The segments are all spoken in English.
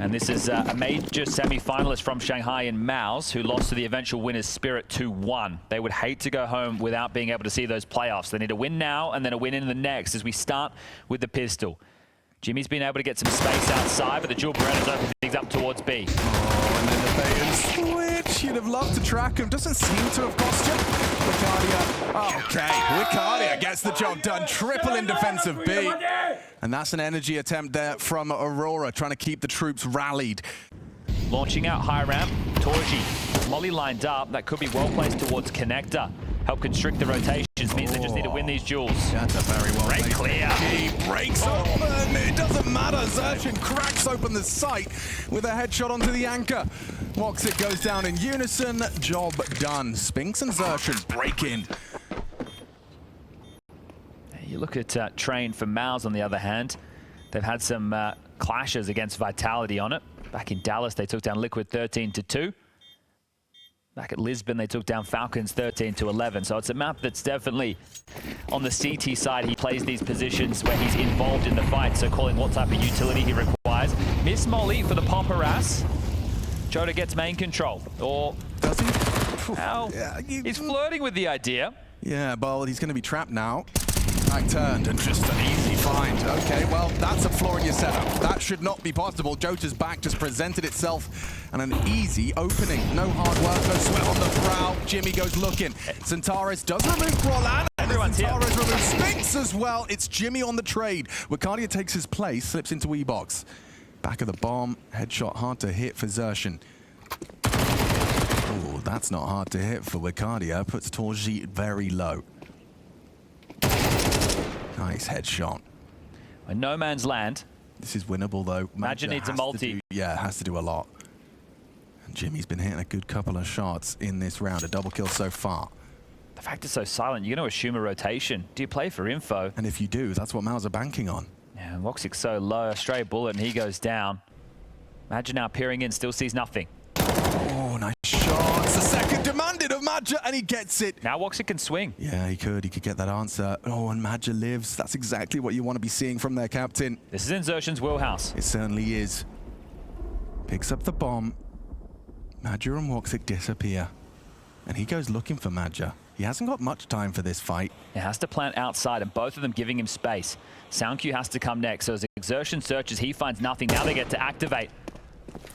And this is a major semi-finalist from Shanghai in MOUZ, who lost to the eventual winners Spirit 2-1. They would hate to go home without being able to see those playoffs. They need a win now and then a win in the next as we start with the pistol. Jimmy's been able to get some space outside, but the dual Berettas open things up towards B. Oh, and then the bait and switch. You'd have loved to track him. Doesn't seem to have cost him. Wicardia. Okay, Wicardia gets the job done. Triple in defense of B. And that's an energy attempt there from Aurora, trying to keep the troops rallied. Launching out high ramp, Torji. Molly lined up. That could be well placed towards connector. Help constrict the rotations, means they just need to win these duels. That's a very well Break clear. He breaks open. It doesn't matter. Zerchin cracks open the sight with a headshot onto the anchor. Woxic goes down in unison. Job done. Spinks and Zerchin break in. You look at Train for MOUZ on the other hand. They've had some clashes against Vitality on it. Back in Dallas, they took down Liquid 13-2. Back at Lisbon, they took down Falcons 13-11. So it's a map that's definitely on the CT side. He plays these positions where he's involved in the fight, so calling what type of utility he requires. Miss Molly for the pop harass. Jota gets main control. Or does he? Well, yeah, he's flirting with the idea. Yeah, well, he's going to be trapped now. Back turned and just an easy find. Okay, well, that's a flaw in your setup. That should not be possible. Jota's back just presented itself and an easy opening. No hard work, no sweat on the brow. Jimmy goes looking. Centaurus does remove Roland. Everyone's here. Centaurus removes Spinks as well. It's Jimmy on the trade. Wicardia takes his place, slips into E-box. Back of the bomb. Headshot hard to hit for Zerchin. Oh, that's not hard to hit for Wicardia. Puts Torji very low. Nice headshot. In no man's land. This is winnable though. Imagine needs a multi. Yeah, has to do a lot. And Jimmy's been hitting a good couple of shots in this round. A double kill so far. The fact it's so silent, you're going to assume a rotation. Do you play for info? And if you do, that's what MOUZ are banking on. Yeah, Woxic's so low. A stray bullet and he goes down. Imagine now peering in, still sees nothing. Oh, nice shot. It's the second demanded of Madja, and he gets it. Now Woxic can swing. Yeah, he could get that answer. Oh, and Madja lives. That's exactly what you want to be seeing from their captain. This is in Zerchin's wheelhouse. It certainly is. Picks up the bomb. Madja and Woxic disappear. And he goes looking for Madja. He hasn't got much time for this fight. He has to plant outside, and both of them giving him space. SoundQ has to come next, so as Exertion searches, he finds nothing. Now they get to activate.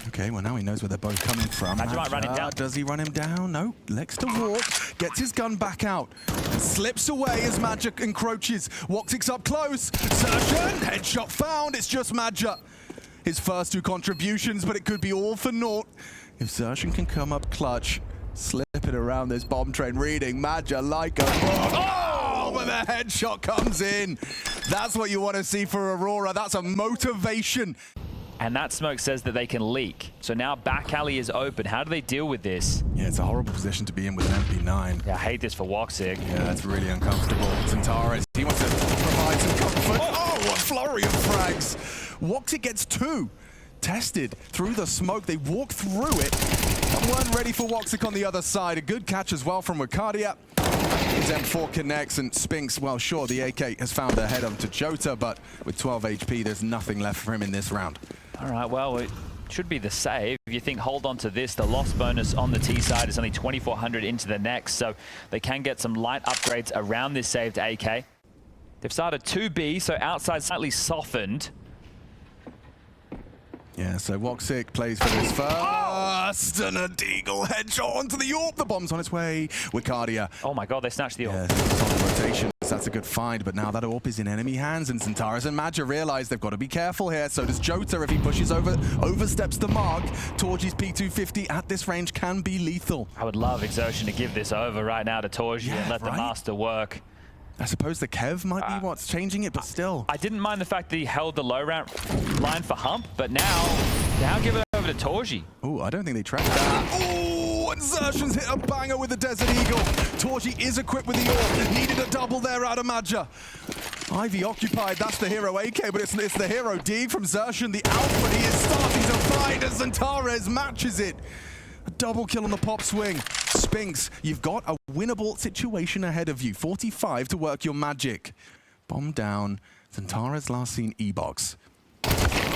Okay, well now he knows where they're both coming from. Madja might run him down. Does he run him down? No, likes to walk, gets his gun back out, slips away as Madja encroaches. Woxic's up close. Zerchin, headshot found. It's just Madja. His first two contributions, but it could be all for naught. If Zerchin can come up clutch, slip it around this bomb train, reading Madja like a bomb. Oh, when the headshot comes in. That's what you want to see for Aurora. That's a motivation. And that smoke says that they can leak. So now back alley is open. How do they deal with this? Yeah, it's a horrible position to be in with an MP9. Yeah, I hate this for Woxic. Yeah, that's really uncomfortable. Centaurus, he wants to provide some comfort. Oh, a flurry of frags. Woxic gets two. Tested through the smoke. They walk through it and weren't ready for Woxic on the other side. A good catch as well from Wicardia. His M4 connects and Spinks, well, sure, the AK has found a head up to Jota, but with 12 HP, there's nothing left for him in this round. All right, well, it should be the save. If you think hold on to this, the loss bonus on the T side is only 2,400 into the next, so they can get some light upgrades around this saved AK. They've started 2B, so outside slightly softened. Yeah, so Woxic plays for his first, and a deagle headshot onto the AWP. The bomb's on its way. Wicardia. Oh my god, they snatched the AWP. Yeah, rotation. That's a good find, but now that AWP is in enemy hands, and Centaurus and Madja realize they've got to be careful here. So does Jota if he pushes oversteps the mark. Torji's P250 at this range can be lethal. I would love Exertion to give this over right now to Torji and let the master work. I suppose the Kev might be what's changing it, but still. I didn't mind the fact that he held the low ramp line for Hump, but now give it over to Torji. Oh, I don't think they tracked that. Oh, and Zerchin's hit a banger with the Desert Eagle. Torji is equipped with the AWP. Needed a double there out of Madja. Ivy occupied, that's the hero AK, but it's the hero D from Zerchin. The output he is starting to find as Centaurus matches it. A double kill on the pop swing. Spinks, you've got a winnable situation ahead of you. 45 to work your magic. Bomb down. Centaurus last seen E-box.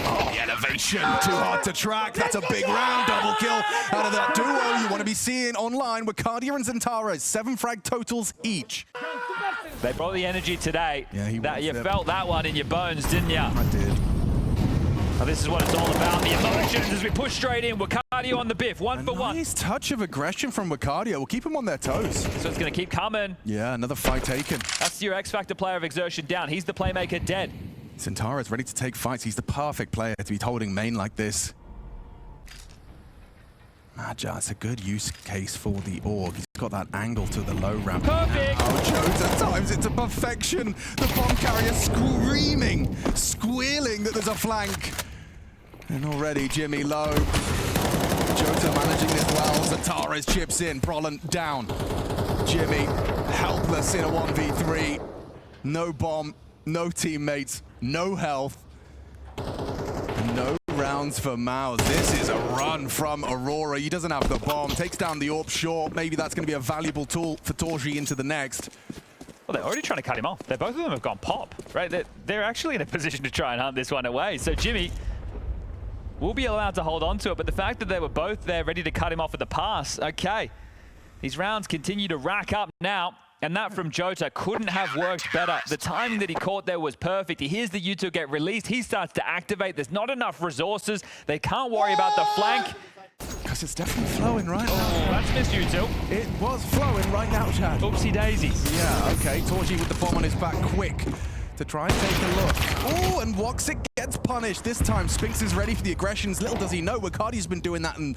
Oh, the elevation, too hard to track. That's a big round, double kill out of that duo you want to be seeing online. Wakadia and Zentara, 7 frag totals each. They brought the energy today. Yeah, you felt that one in your bones, didn't you? I did. Well, this is what it's all about, the emotions as we push straight in. Wakadia on the biff, one for one. Nice touch of aggression from Wakadia. We'll keep him on their toes. So it's going to keep coming. Yeah, another fight taken. That's your X-Factor player of Exertion down. He's the playmaker dead. Zentara's ready to take fights. He's the perfect player to be holding main like this. Maja, it's a good use case for the Org. He's got that angle to the low ramp. Perfect! Oh, Jota times it to perfection. The bomb carrier screaming, squealing that there's a flank. And already Jimmy low. Jota managing this well. Zentara's chips in. Brolin down. Jimmy helpless in a 1v3. No bomb, no teammates, no health. No rounds for MOUZ. This is a run from Aurora. He doesn't have the bomb. Takes down the AWP short. Maybe that's going to be a valuable tool for Torji into the next. Well, they're already trying to cut him off. Both of them have gone pop, right? They're actually in a position to try and hunt this one away. So Jimmy will be allowed to hold on to it, but the fact that they were both there ready to cut him off at the pass, okay. These rounds continue to rack up now. And that from Jota couldn't have worked better. The timing that he caught there was perfect. He hears the U2 get released. He starts to activate. There's not enough resources. They can't worry about the flank. Because it's definitely flowing right now. Oh, that's missed U2. It was flowing right now, Chad. Oopsie daisies. Yeah, okay. Torji with the bomb on his back, quick to try and take a look. Oh, and Woxic gets punished. This time, Spinks is ready for the aggressions. Little does he know, Wakadi's been doing that in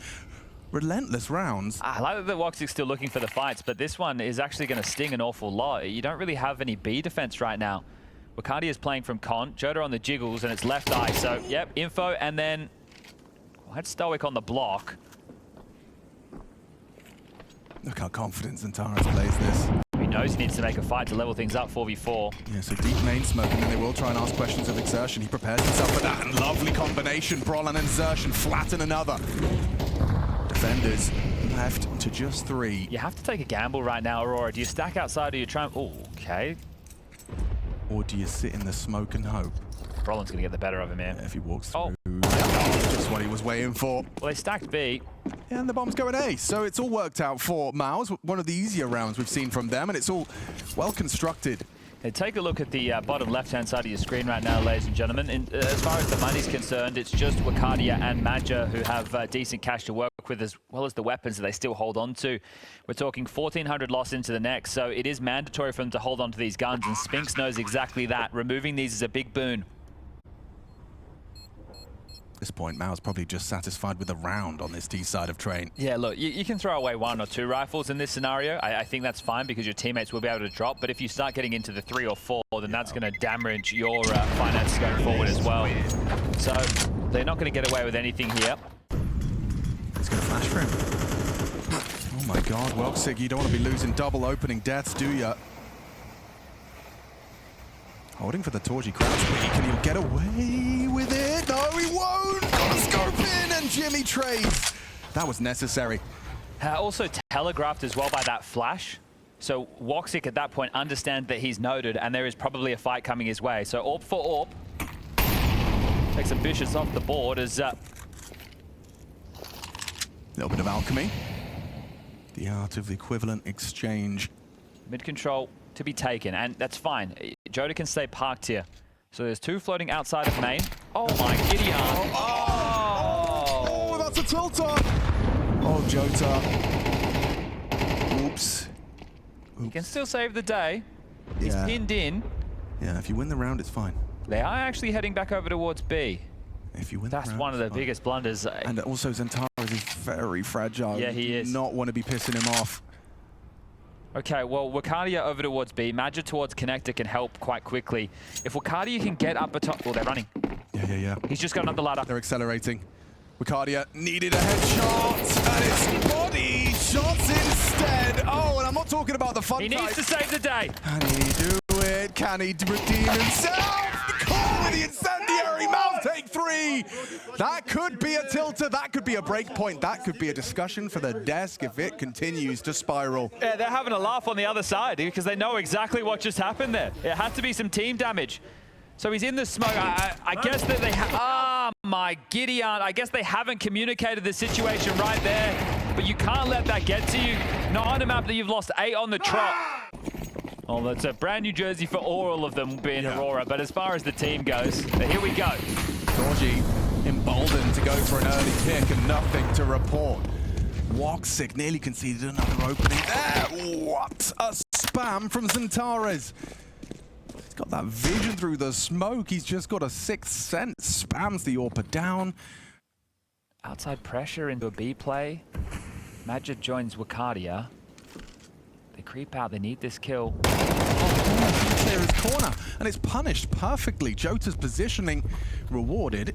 relentless rounds. I like that Woxic's still looking for the fights, but this one is actually going to sting an awful lot. You don't really have any B defense right now. Wakadia is playing from Con, Jota on the jiggles, and it's left eye. So, yep, info, and then quite stoic on the block. Look how confident Zentara plays this. He knows he needs to make a fight to level things up 4v4. Yeah, so deep main smoke, and then they will try and ask questions of Exertion. He prepares himself for that, and lovely combination. Brolin and Exertion flatten another. Defenders left to just 3. You have to take a gamble right now, Aurora. Do you stack outside or you try? Oh, okay. Or do you sit in the smoke and hope? Brolin's going to get the better of him here. Yeah, if he walks through. Oh. Just what he was waiting for. Well, they stacked B. Yeah, and the bomb's going A, so it's all worked out for MOUZ. One of the easier rounds we've seen from them, and it's all well constructed. Hey, take a look at the bottom left-hand side of your screen right now, ladies and gentlemen. As far as the money's concerned, it's just Wakadia and Maja who have decent cash to work with, as well as the weapons that they still hold on to. We're talking 1,400 loss into the next, so it is mandatory for them to hold on to these guns, and Spinks knows exactly that. Removing these is a big boon. At this point, MOUZ probably just satisfied with a round on this T side of train. Yeah, look, you can throw away 1 or 2 rifles in this scenario. I think that's fine because your teammates will be able to drop. But if you start getting into the 3 or 4, then that's going to damage your finances going forward as well. So they're not going to get away with anything here. He's going to flash for him. Oh my God, Woxic, you don't want to be losing double opening deaths, do you? Holding for the Torji crouch, but can he get away with it? No, he won't! Got a scope in, and Jimmy trades. That was necessary. Also telegraphed as well by that flash. So Woxic at that point understands that he's noted, and there is probably a fight coming his way. So AWP for AWP. Takes some vicious off the board as... Little bit of alchemy. The art of the equivalent exchange. Mid control to be taken, and that's fine. Jota can stay parked here. So there's 2 floating outside of main. Oh my giddy arm. Oh, that's a tilter. Oh, Jota. Oops. He can still save the day. He's pinned in. Yeah, if you win the round, it's fine. They are actually heading back over towards B. If you win That's the round, one of the biggest blunders. And also Zentara is very fragile. Yeah, he is. You do not want to be pissing him off. Okay, well, Wakadia over towards B. Maja towards connector can help quite quickly. If Wakadia can get up atop... Well, they're running. Yeah. He's just going up the ladder. They're accelerating. Wakadia needed a headshot, and it's body shots instead. Oh, and I'm not talking about the fun He needs to save the day. Can he do it? Can he redeem himself? Call with the incendiary MOUZ take 3. That could be a tilter. That could be a break point. That could be a discussion for the desk if it continues to spiral. Yeah, they're having a laugh on the other side because they know exactly what just happened there. It had to be some team damage. So he's in the smoke. I guess that they my giddy aunt. I guess they haven't communicated the situation right there. But you can't let that get to you. Not on a map that you've lost 8 on the trot. Oh, that's a brand new jersey for all of them being Aurora. But as far as the team goes, here we go. Torgy emboldened to go for an early pick and nothing to report. Woxic nearly conceded another opening there. What a spam from Xantares. He's got that vision through the smoke. He's just got a 6th sense. Spams the AWP down. Outside pressure into a B play. Magic joins Wakadia. They creep out. They need this kill. Oh, clear his corner, and it's punished perfectly. Jota's positioning rewarded.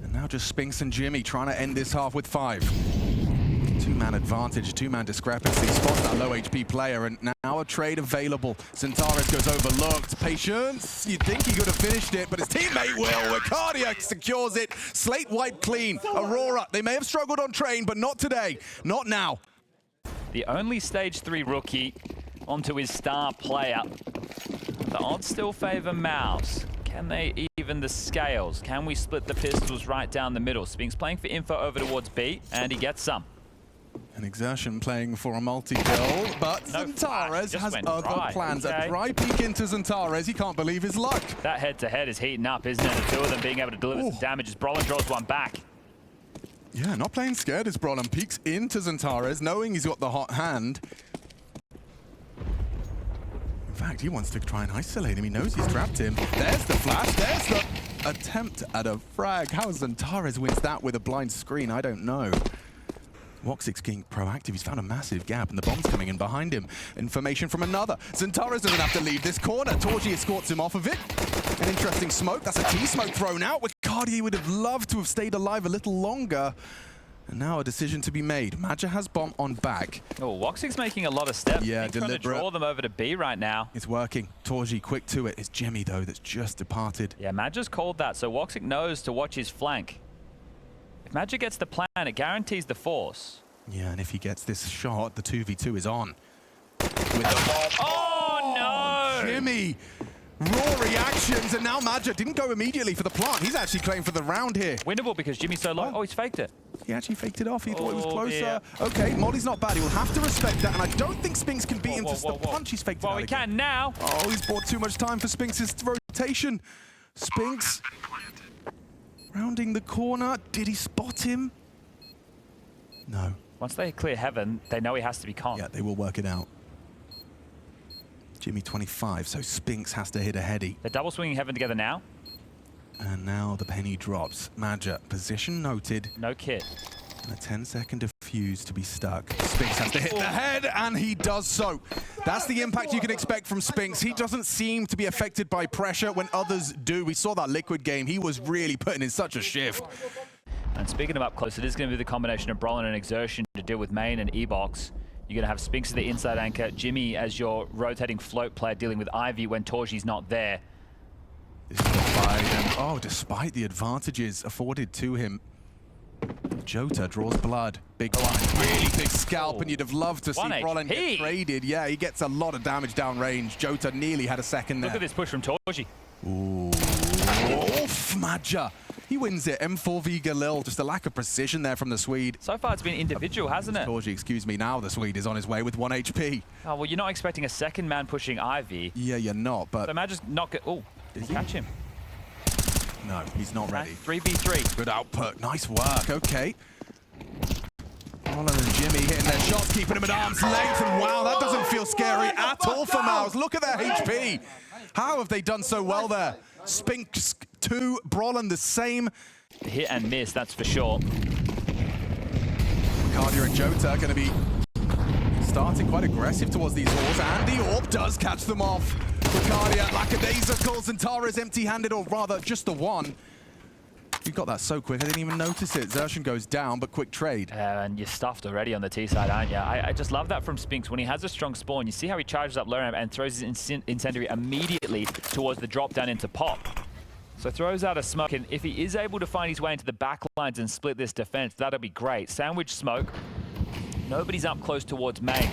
And now just Spinks and Jimmy trying to end this half with 5. 2-man advantage, 2-man discrepancy. Spots that low HP player, and now a trade available. Xantares goes overlooked. Patience. You'd think he could have finished it, but his teammate will. Wakadia secures it. Slate wiped clean. Aurora, they may have struggled on train, but not today. Not now. The only stage 3 rookie onto his star player. The odds still favor MOUZ. Can they even the scales? Can we split the pistols right down the middle? Spinks playing for info over towards B, and he gets some. An Exertion playing for a multi-kill, but No Xantares has other plans. Okay. A dry peek into Xantares, he can't believe his luck. That head-to-head is heating up, isn't it? The two of them being able to deliver some damage as Brolin draws one back. Yeah, not playing scared as Brolin peeks into Xantares, knowing he's got the hot hand. In fact, he wants to try and isolate him. He knows he's trapped him. There's the flash. There's the attempt at a frag. How Xantares wins that with a blind screen, I don't know. Woxic's being proactive. He's found a massive gap, and the bomb's coming in behind him. Information from another. Xantares doesn't have to leave this corner. Torgy escorts him off of it. An interesting smoke. That's a T-smoke thrown out. Wakadia would have loved to have stayed alive a little longer. And now a decision to be made. Maja has bomb on back. Oh, Woxic's making a lot of steps. Yeah, he's trying to draw them over to B right now. It's working. Torgy quick to it. It's Jimmy, though, that's just departed. Yeah, Maja's called that, so Woxic knows to watch his flank. If Magic gets the plan, it guarantees the force. Yeah, and if he gets this shot, the 2v2 is on. With the oh, no! Jimmy! Raw reactions, and now Magic didn't go immediately for the plant. He's actually playing for the round here. Winnable because Jimmy's so low. Oh, he's faked it. He actually faked it off. He thought it was closer. Dear. Okay, Molly's not bad. He will have to respect that, and I don't think Spinks can beat him to the punch. He's faked it out. Well, he can now. Oh, he's bought too much time for Spinks' rotation. Spinks rounding the corner. Did he spot him? No. Once they clear heaven, they know he has to be con. Yeah, they will work it out. Jimmy 25, so Spinks has to hit a heady. They're double swinging heaven together now. And now the penny drops. Maja, position noted. No kit. And a 10-second defuse to be stuck. Spinks has to hit the head, and he does so. That's the impact you can expect from Spinks. He doesn't seem to be affected by pressure when others do. We saw that Liquid game. He was really putting in such a shift. And speaking of up close, it is going to be the combination of Brolin and Exertion to deal with main and E-Box. You're going to have Spinks as the inside anchor, Jimmy as your rotating float player dealing with Ivy when Torgy's not there. This is the fight, and oh, despite the advantages afforded to him, Jota draws blood. Big one, really big scalp, and you'd have loved to see Brolin get traded. Yeah, he gets a lot of damage downrange. Jota nearly had a second there. Look at this push from Torgy. Ooh, oof, Maja. He wins it. M4v Galil. Just a lack of precision there from the Swede. So far, it's been individual, hasn't it? Torgy, excuse me. Now the Swede is on his way with 1 HP. Oh, well, you're not expecting a second man pushing Ivy. Yeah, you're not, but... So Magic not get... Oh, did he catch him? No, he's not ready. 3v3. Good output. Nice work. Okay. Brolin and Jimmy hitting their shots, keeping him at arm's length. And wow, that doesn't feel scary at all for MOUZ. Look at their HP. How have they done so well there? Spinks 2, Brolin the same. Hit and miss, that's for sure. Wakadia and Jota are going to be starting quite aggressive towards these walls, and the AWP does catch them off. Wakadia, lackadaisical, Xantares empty-handed, or rather, just the one. You got that so quick, I didn't even notice it. Xertion goes down, but quick trade. And you're stuffed already on the T side, aren't you? I just love that from Spinks. When he has a strong spawn, you see how he charges up low ramp and throws his incendiary immediately towards the drop down into pop. So throws out a smoke, and if he is able to find his way into the back lines and split this defense, that'll be great. Sandwich smoke. Nobody's up close towards main.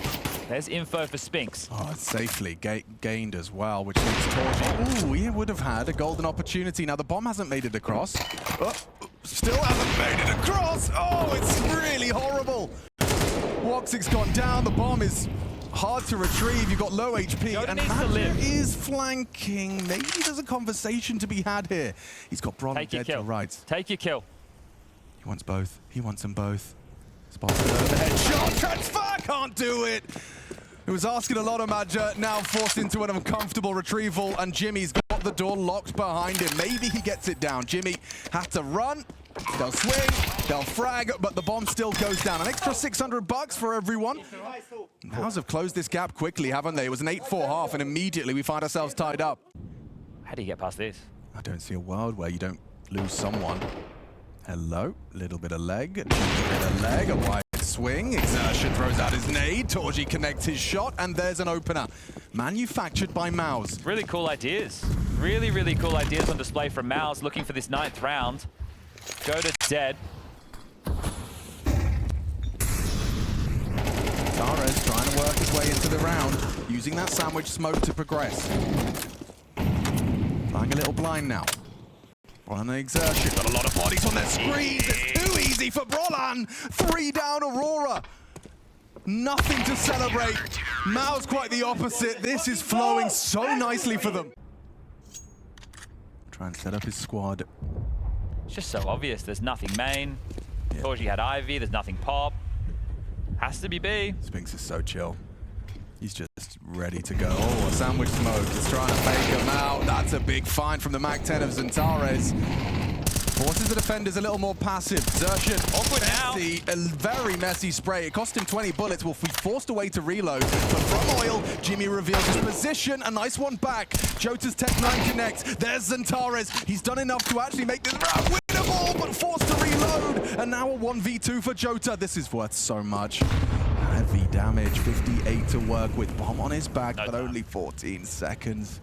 There's info for Spinks. Oh, it's safely gained as well, which means Torji, ooh, he would have had a golden opportunity. Now, the bomb hasn't made it across. Oh, still hasn't made it across. Oh, it's really horrible. Woxic's gone down. The bomb is hard to retrieve. You've got low HP. Yoda and needs to live. is flanking. Maybe there's a conversation to be had here. He's got Bron dead to rights. Take your kill. He wants both. He wants them both. Spots the headshot. Transfer can't do it. It was asking a lot of Madja, now forced into an uncomfortable retrieval, and Jimmy's got the door locked behind him. Maybe he gets it down. Jimmy had to run. They'll swing, they'll frag, but the bomb still goes down. An extra $600 for everyone. MOUZ have closed this gap quickly, haven't they? It was an 8-4 half, and immediately we find ourselves tied up. How do you get past this? I don't see a world where you don't lose someone. Hello, little bit of leg, a bit of leg, a wide swing. Exertion throws out his nade. Torji connects his shot, and there's an opener. Manufactured by MOUZ. Really cool ideas. Really, really cool ideas on display from MOUZ, looking for this 9th round. Go to dead. Torres trying to work his way into the round, using that sandwich smoke to progress. Flying a little blind now. On the exertion, got a lot of bodies on their screens. It's too easy for Brolan. 3 down Aurora. Nothing to celebrate. MOUZ quite the opposite. This is flowing so nicely for them. Try and set up his squad. It's just so obvious. There's nothing main. Yeah. Torji had Ivy. There's nothing pop. Has to be B. Spinks is so chill. He's just ready to go. Oh, a sandwich smoke. He's trying to fake him out. That's a big find from the MAC-10 of Zantares. Forces the defenders a little more passive. Xerxes, Awkward now. a very messy spray. It cost him 20 bullets. Will be forced away to reload. But from Oil, Jimmy reveals his position. A nice one back. Jota's Tech 9 connects. There's Zantares. He's done enough to actually make this round winnable, but forced to reload. And now a 1v2 for Jota. This is worth so much. Heavy damage, 58 to work with. Bomb on his back, but only 14 seconds.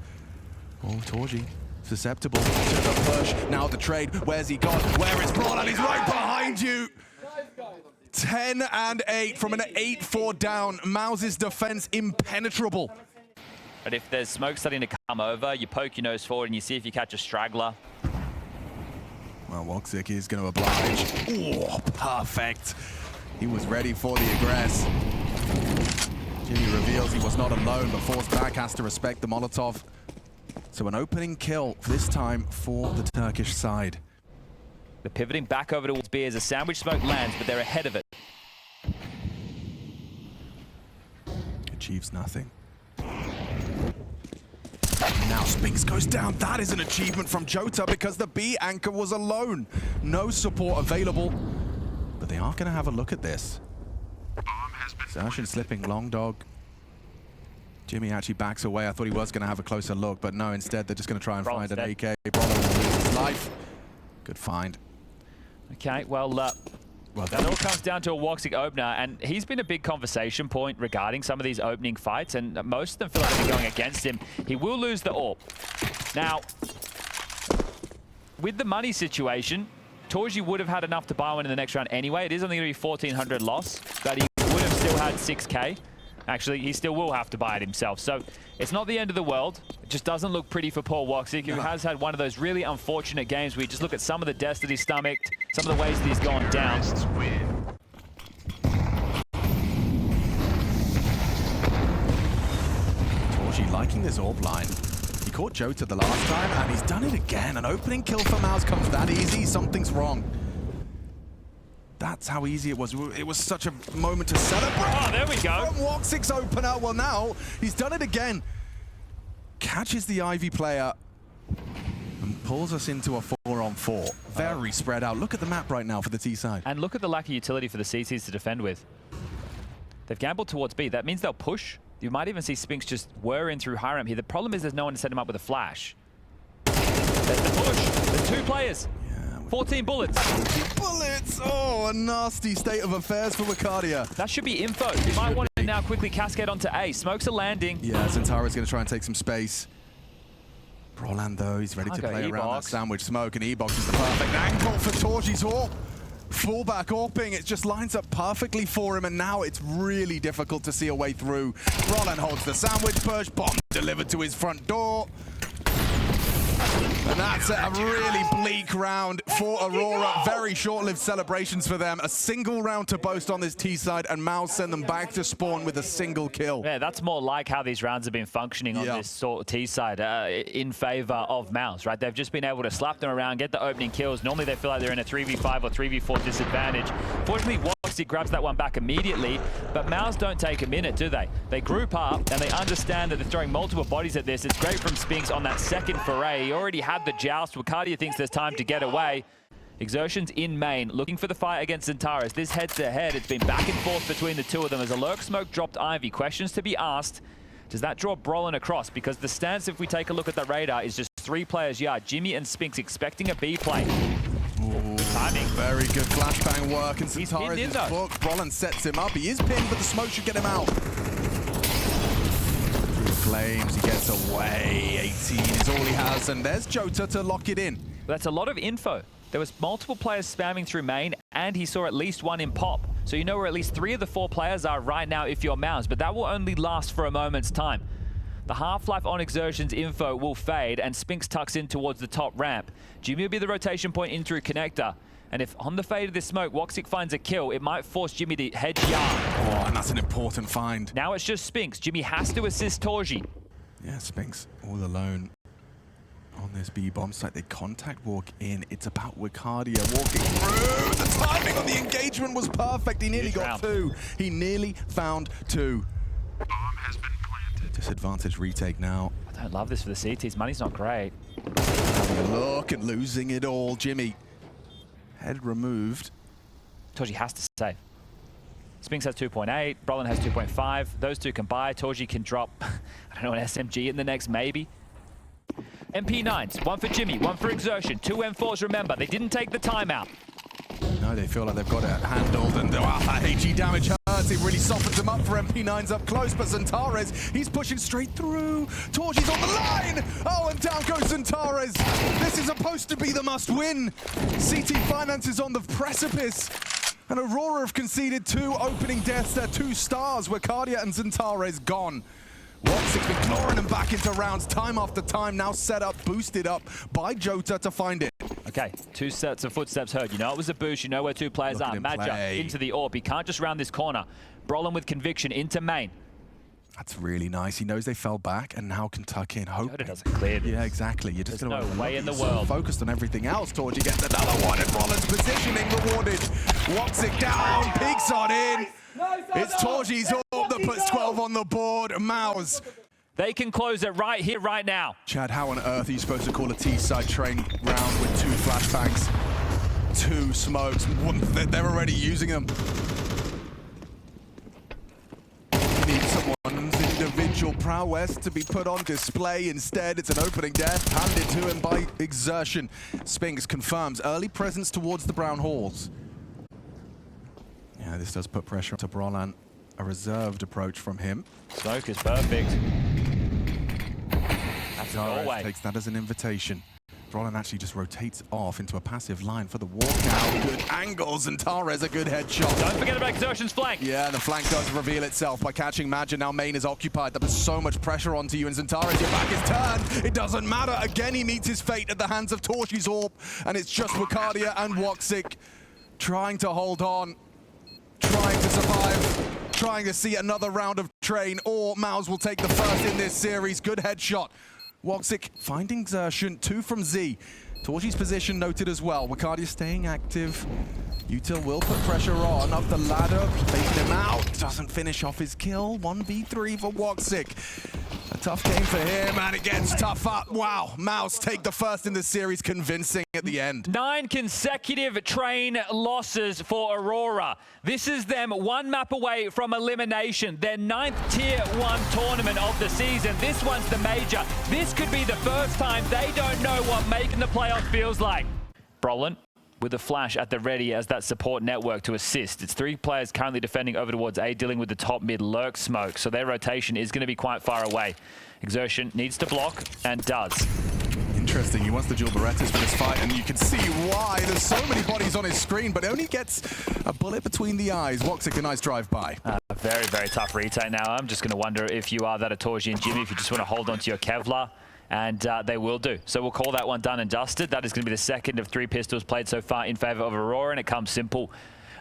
Oh, Torji. Susceptible to the push. Now the trade. Where's he gone? Where is Braun? And he's right behind you. 10 and 8 from an 8-4 down. MOUZ's defense impenetrable. But if there's smoke starting to come over, you poke your nose forward and you see if you catch a straggler. Well, Woxic is going to oblige. Oh, perfect. He was ready for the aggress. Jimmy reveals he was not alone, but forced back has to respect the Molotov. So an opening kill, this time for the Turkish side. They're pivoting back over towards B as a sandwich smoke lands, but they're ahead of it. Achieves nothing. Now Spinks goes down. That is an achievement from Jota because the B anchor was alone. No support available. But they are going to have a look at this. Xerxes slipping, long dog. Jimmy actually backs away. I thought he was going to have a closer look, but no, instead they're just going to try and find an AK. Brolin will lose his life. Good find. Okay, well, that all comes down to a Woxic opener, and he's been a big conversation point regarding some of these opening fights, and most of them feel like they're going against him. He will lose the AWP. Now, with the money situation, Torji would have had enough to buy one in the next round anyway. It is only going to be 1,400 loss, but he would have still had 6K. Actually, he still will have to buy it himself. So it's not the end of the world. It just doesn't look pretty for Paul Woxic, who has had one of those really unfortunate games where you just look at some of the deaths that he's stomached, some of the ways that he's gone down. Torji liking this AWP line. He caught Jota the last time, and he's done it again. An opening kill for MOUZ comes that easy. Something's wrong. That's how easy it was. It was such a moment to celebrate. Oh, there we go. From Woxic's opener. Well, now he's done it again. Catches the Ivy player and pulls us into a 4-on-4. Very spread out. Look at the map right now for the T side. And look at the lack of utility for the CTs to defend with. They've gambled towards B. That means they'll push. You might even see Spinks just whir in through high ramp here. The problem is there's no one to set him up with a flash. There's the push. There's 2 players. 14 bullets. 14 bullets! Oh, a nasty state of affairs for Wacardia. That should be info. You might want to now quickly cascade onto A. Smokes are landing. Yeah, Zantara's going to try and take some space. Brolan, though, he's ready to play around that sandwich smoke, and E-Box is the perfect angle for Torji's AWP. Fullback AWPing, it just lines up perfectly for him, and now it's really difficult to see a way through. Roland holds the sandwich push, bomb delivered to his front door. And that's a really bleak round for Aurora. Very short-lived celebrations for them. A single round to boast on this T side, and MOUZ send them back to spawn with a single kill. Yeah, that's more like how these rounds have been functioning on this sort of T side in favor of MOUZ, right? They've just been able to slap them around, get the opening kills. Normally they feel like they're in a 3v5 or 3v4 disadvantage. Fortunately, Woxy grabs that one back immediately, but MOUZ don't take a minute, do they? They group up and they understand that they're throwing multiple bodies at this. It's great from Spinks on that second foray. He already had the joust. Wakadia thinks there's time to get away. Exertion's in main, looking for the fight against Zentaris. This head-to-head, it's been back and forth between the two of them as a lurk smoke dropped Ivy. Questions to be asked. Does that draw Brolin across? Because the stance, if we take a look at the radar, is just 3 players yard. Jimmy and Spinks expecting a B play. Ooh, timing. Very good flashbang work, and Zentaris is booked. Brolin sets him up. He is pinned, but the smoke should get him out. Flames, he gets away. 18 is all he has, and there's Jota to lock it in. That's a lot of info. There was multiple players spamming through main, and he saw at least one in pop. So you know where at least 3 of the 4 players are right now if you're MOUZ, but that will only last for a moment's time. The half-life on Exertion's info will fade, and Spinks tucks in towards the top ramp. Jimmy will be the rotation point in through connector. And if on the fade of this smoke, Woxic finds a kill, it might force Jimmy to head yard. Oh, and that's an important find. Now it's just Spinks. Jimmy has to assist Torji. Yeah, Spinks all alone on this B-bomb site. They contact walk in. It's about Wakadia walking through. The timing on the engagement was perfect. He nearly got 2. He nearly found 2. Bomb has been planted. Disadvantage retake now. I don't love this for the CTs. Money's not great. Having a look and losing it all. Jimmy. Head removed. Torji has to save. Spinks has 2.8, Brolin has 2.5. Those two can buy. Torji can drop, I don't know, an SMG in the next, maybe. MP9s, 1 for Jimmy, 1 for Exertion. 2 M4s, remember, they didn't take the timeout. No, they feel like they've got it handled, and that HE damage hurts. It really softens them up for MP9s up close, but Zentaris, he's pushing straight through. Torji's on the line! Oh, and down goes Zentaris. This is supposed to be the must-win. CT Finance is on the precipice. And Aurora have conceded 2 opening deaths. They're 2 stars. Wakadia and Zentaris gone. Woxic's been clawing them back into rounds time after time. Now set up, boosted up by Jota to find it. Okay, 2 sets of footsteps heard. You know it was a boost. You know where 2 players are. Madja into the AWP. He can't just round this corner. Brolin with conviction into main. That's really nice. He knows they fell back and now can tuck in. Hope Jota doesn't clear this. Yeah, exactly. You just There's no way in the world. Focused on everything else. Torji gets another one, and Brolin's positioning rewarded. Woxic down, peeks on in. It's Torji's AWP that puts 12 on the board. MOUZ. They can close it right here, right now. Chad, how on earth are you supposed to call a T-side train round with 2 flashbangs, 2 smokes? They're already using them. You need someone's individual prowess to be put on display. Instead, it's an opening death handed to him by Exertion. Spinks confirms early presence towards the brown halls. Yeah, this does put pressure to Brolin. A reserved approach from him. Smoke is perfect. That's an all-way. Takes that as an invitation. Brolin actually just rotates off into a passive line for the walkout. Good angles, and Tares a good headshot. Don't forget about Exertion's flank. Yeah, the flank does reveal itself by catching Madja. Now main is occupied. There's so much pressure onto you, and Zentaris, your back is turned. It doesn't matter. Again, he meets his fate at the hands of Torchi's AWP, and it's just Wakadia and Woxic trying to hold on, trying to survive, trying to see another round of train, or MOUZ will take the first in this series. Good headshot. Woxic finding Exertion, 2 from Z. Torchi's position noted as well. Wakadia staying active. Util will put pressure on up the ladder, taking him out. Doesn't finish off his kill. 1v3 for Woxic. A tough game for him, and it gets tougher. Wow, MOUZ take the first in the series, convincing at the end. 9 consecutive train losses for Aurora. This is them 1 map away from elimination. Their 9th Tier 1 tournament of the season. This one's the major. This could be the first time they don't know what making the playoffs feels like. Brolin with a flash at the ready as that support network to assist. It's 3 players currently defending over towards A, dealing with the top mid lurk smoke, so their rotation is going to be quite far away. Exertion needs to block, and does. interesting. He wants the dual Berettas for this fight, and you can see why. There's so many bodies on his screen, but only gets a bullet between the eyes. Woxic, a nice drive-by. Very, very tough retake now. I'm just going to wonder if you are that Torji and Jimmy, if you just want to hold on to your Kevlar, and they will do. So we'll call that one done and dusted. That is going to be the second of 3 pistols played so far in favor of Aurora, and it comes simple.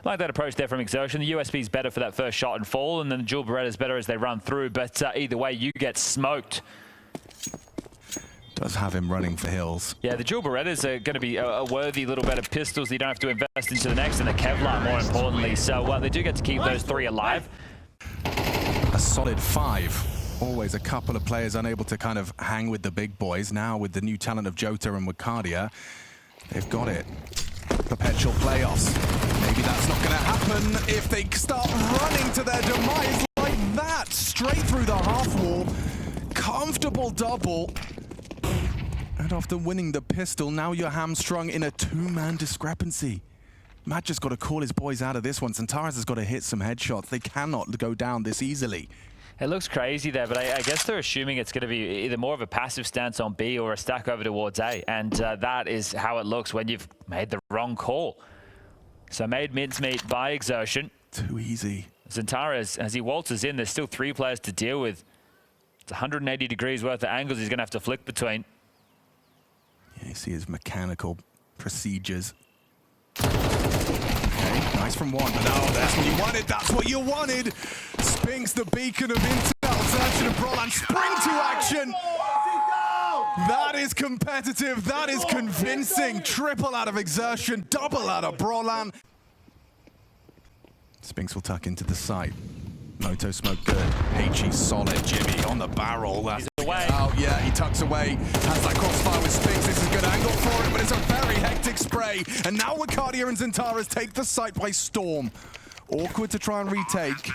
Like that approach there from Exertion. The USB is better for that first shot and fall, and then the dual Beretta is better as they run through, but either way, you get smoked. Does have him running for hills. Yeah, the dual Berettas are going to be a worthy little bit of pistols that you don't have to invest into the next, and the Kevlar more importantly. So they do get to keep those 3 alive. A solid 5. Always a couple of players unable to kind of hang with the big boys. Now with the new talent of Jota and Wakadia, they've got it. Perpetual playoffs. Maybe that's not going to happen if they start running to their demise like that. Straight through the half wall. Comfortable double. And after winning the pistol, now you're hamstrung in a 2-man discrepancy. Matt just got to call his boys out of this one. Centaurus has got to hit some headshots. They cannot go down this easily. It looks crazy there, but I guess they're assuming it's going to be either more of a passive stance on B or a stack over towards A. And that is how it looks when you've made the wrong call. So made mincemeat by Exertion. Too easy. Centaurus, as he waltzes in, there's still 3 players to deal with. It's 180 degrees worth of angles he's going to have to flick between. Yeah, you see his mechanical procedures. Okay, nice from one, but no, that's what you wanted, that's what you wanted! Spinks, the beacon of intel, Exertion and Brolan spring to action! That is competitive, that is convincing. Triple out of Exertion, double out of Brolan. Spinks will tuck into the site. Moto smoke good. HE solid. Jimmy on the barrel. That's He's away. Oh yeah, he tucks away. Has that crossfire with Spinks. This is a good angle for it, but it's a very hectic spray. And now Wakadia and Centaurus take the site by storm. Awkward to try and retake.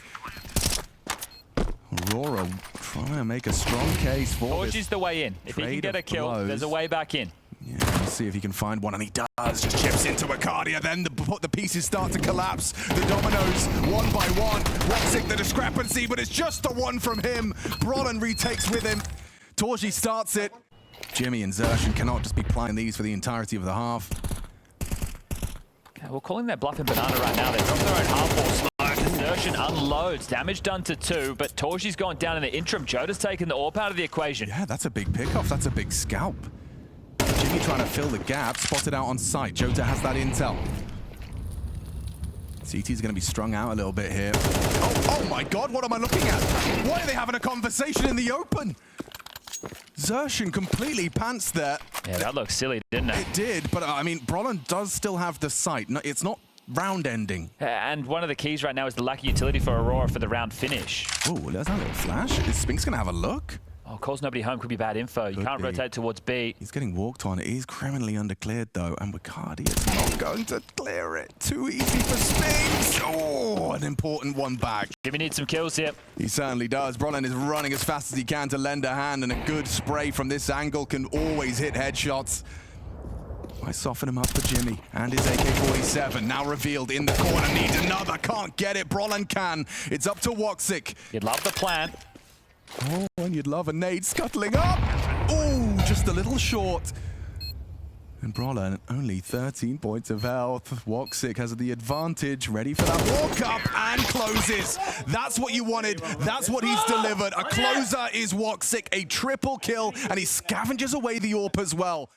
Aurora trying to make a strong case for Torji's the way in. If he can get a kill, there's a way back in. Yeah, let's see if he can find one, and he does. Just chips into Wakadia, then the pieces start to collapse. The dominoes, one by one. Woxic, the discrepancy, but it's just the one from him. Brolan retakes with him. Torji starts it. Jimmy and Exertion cannot just be playing these for the entirety of the half. Okay, we're calling that bluff in banana right now. They drop their own half-wall smoke. Exertion unloads. Damage done to 2, but Torji's gone down in the interim. Jota's taken the AWP out of the equation. Yeah, that's a big pickoff. That's a big scalp. Jimmy trying to fill the gap, spotted out on site. Jota has that intel. CT's going to be strung out a little bit here. Oh my God, what am I looking at? Why are they having a conversation in the open? Exertion completely pants there. Yeah, that looked silly, didn't it? It did, but I mean, Brolan does still have the site. No, it's not round ending. And one of the keys right now is the lack of utility for Aurora for the round finish. Oh, there's that little flash. Is Spinks going to have a look? Oh, calls nobody home could be bad info. You can't rotate towards B. He's getting walked on. It is criminally undercleared though, and Wakadia is not going to clear it. Too easy for Spinks. Oh, an important one back. Jimmy needs some kills here. He certainly does. Brolan is running as fast as he can to lend a hand, and a good spray from this angle can always hit headshots. I soften him up for Jimmy and his AK-47 now revealed in the corner. Needs another, can't get it. Brolan can. It's up to Woxic. You'd love the plan. Oh, and you'd love a nade scuttling up. Oh, just a little short. And Brolan only 13 points of health. Woxic has the advantage, ready for that walk up and closes. That's what you wanted. That's what he's delivered. A closer is Woxic, a triple kill, and he scavenges away the AWP as well.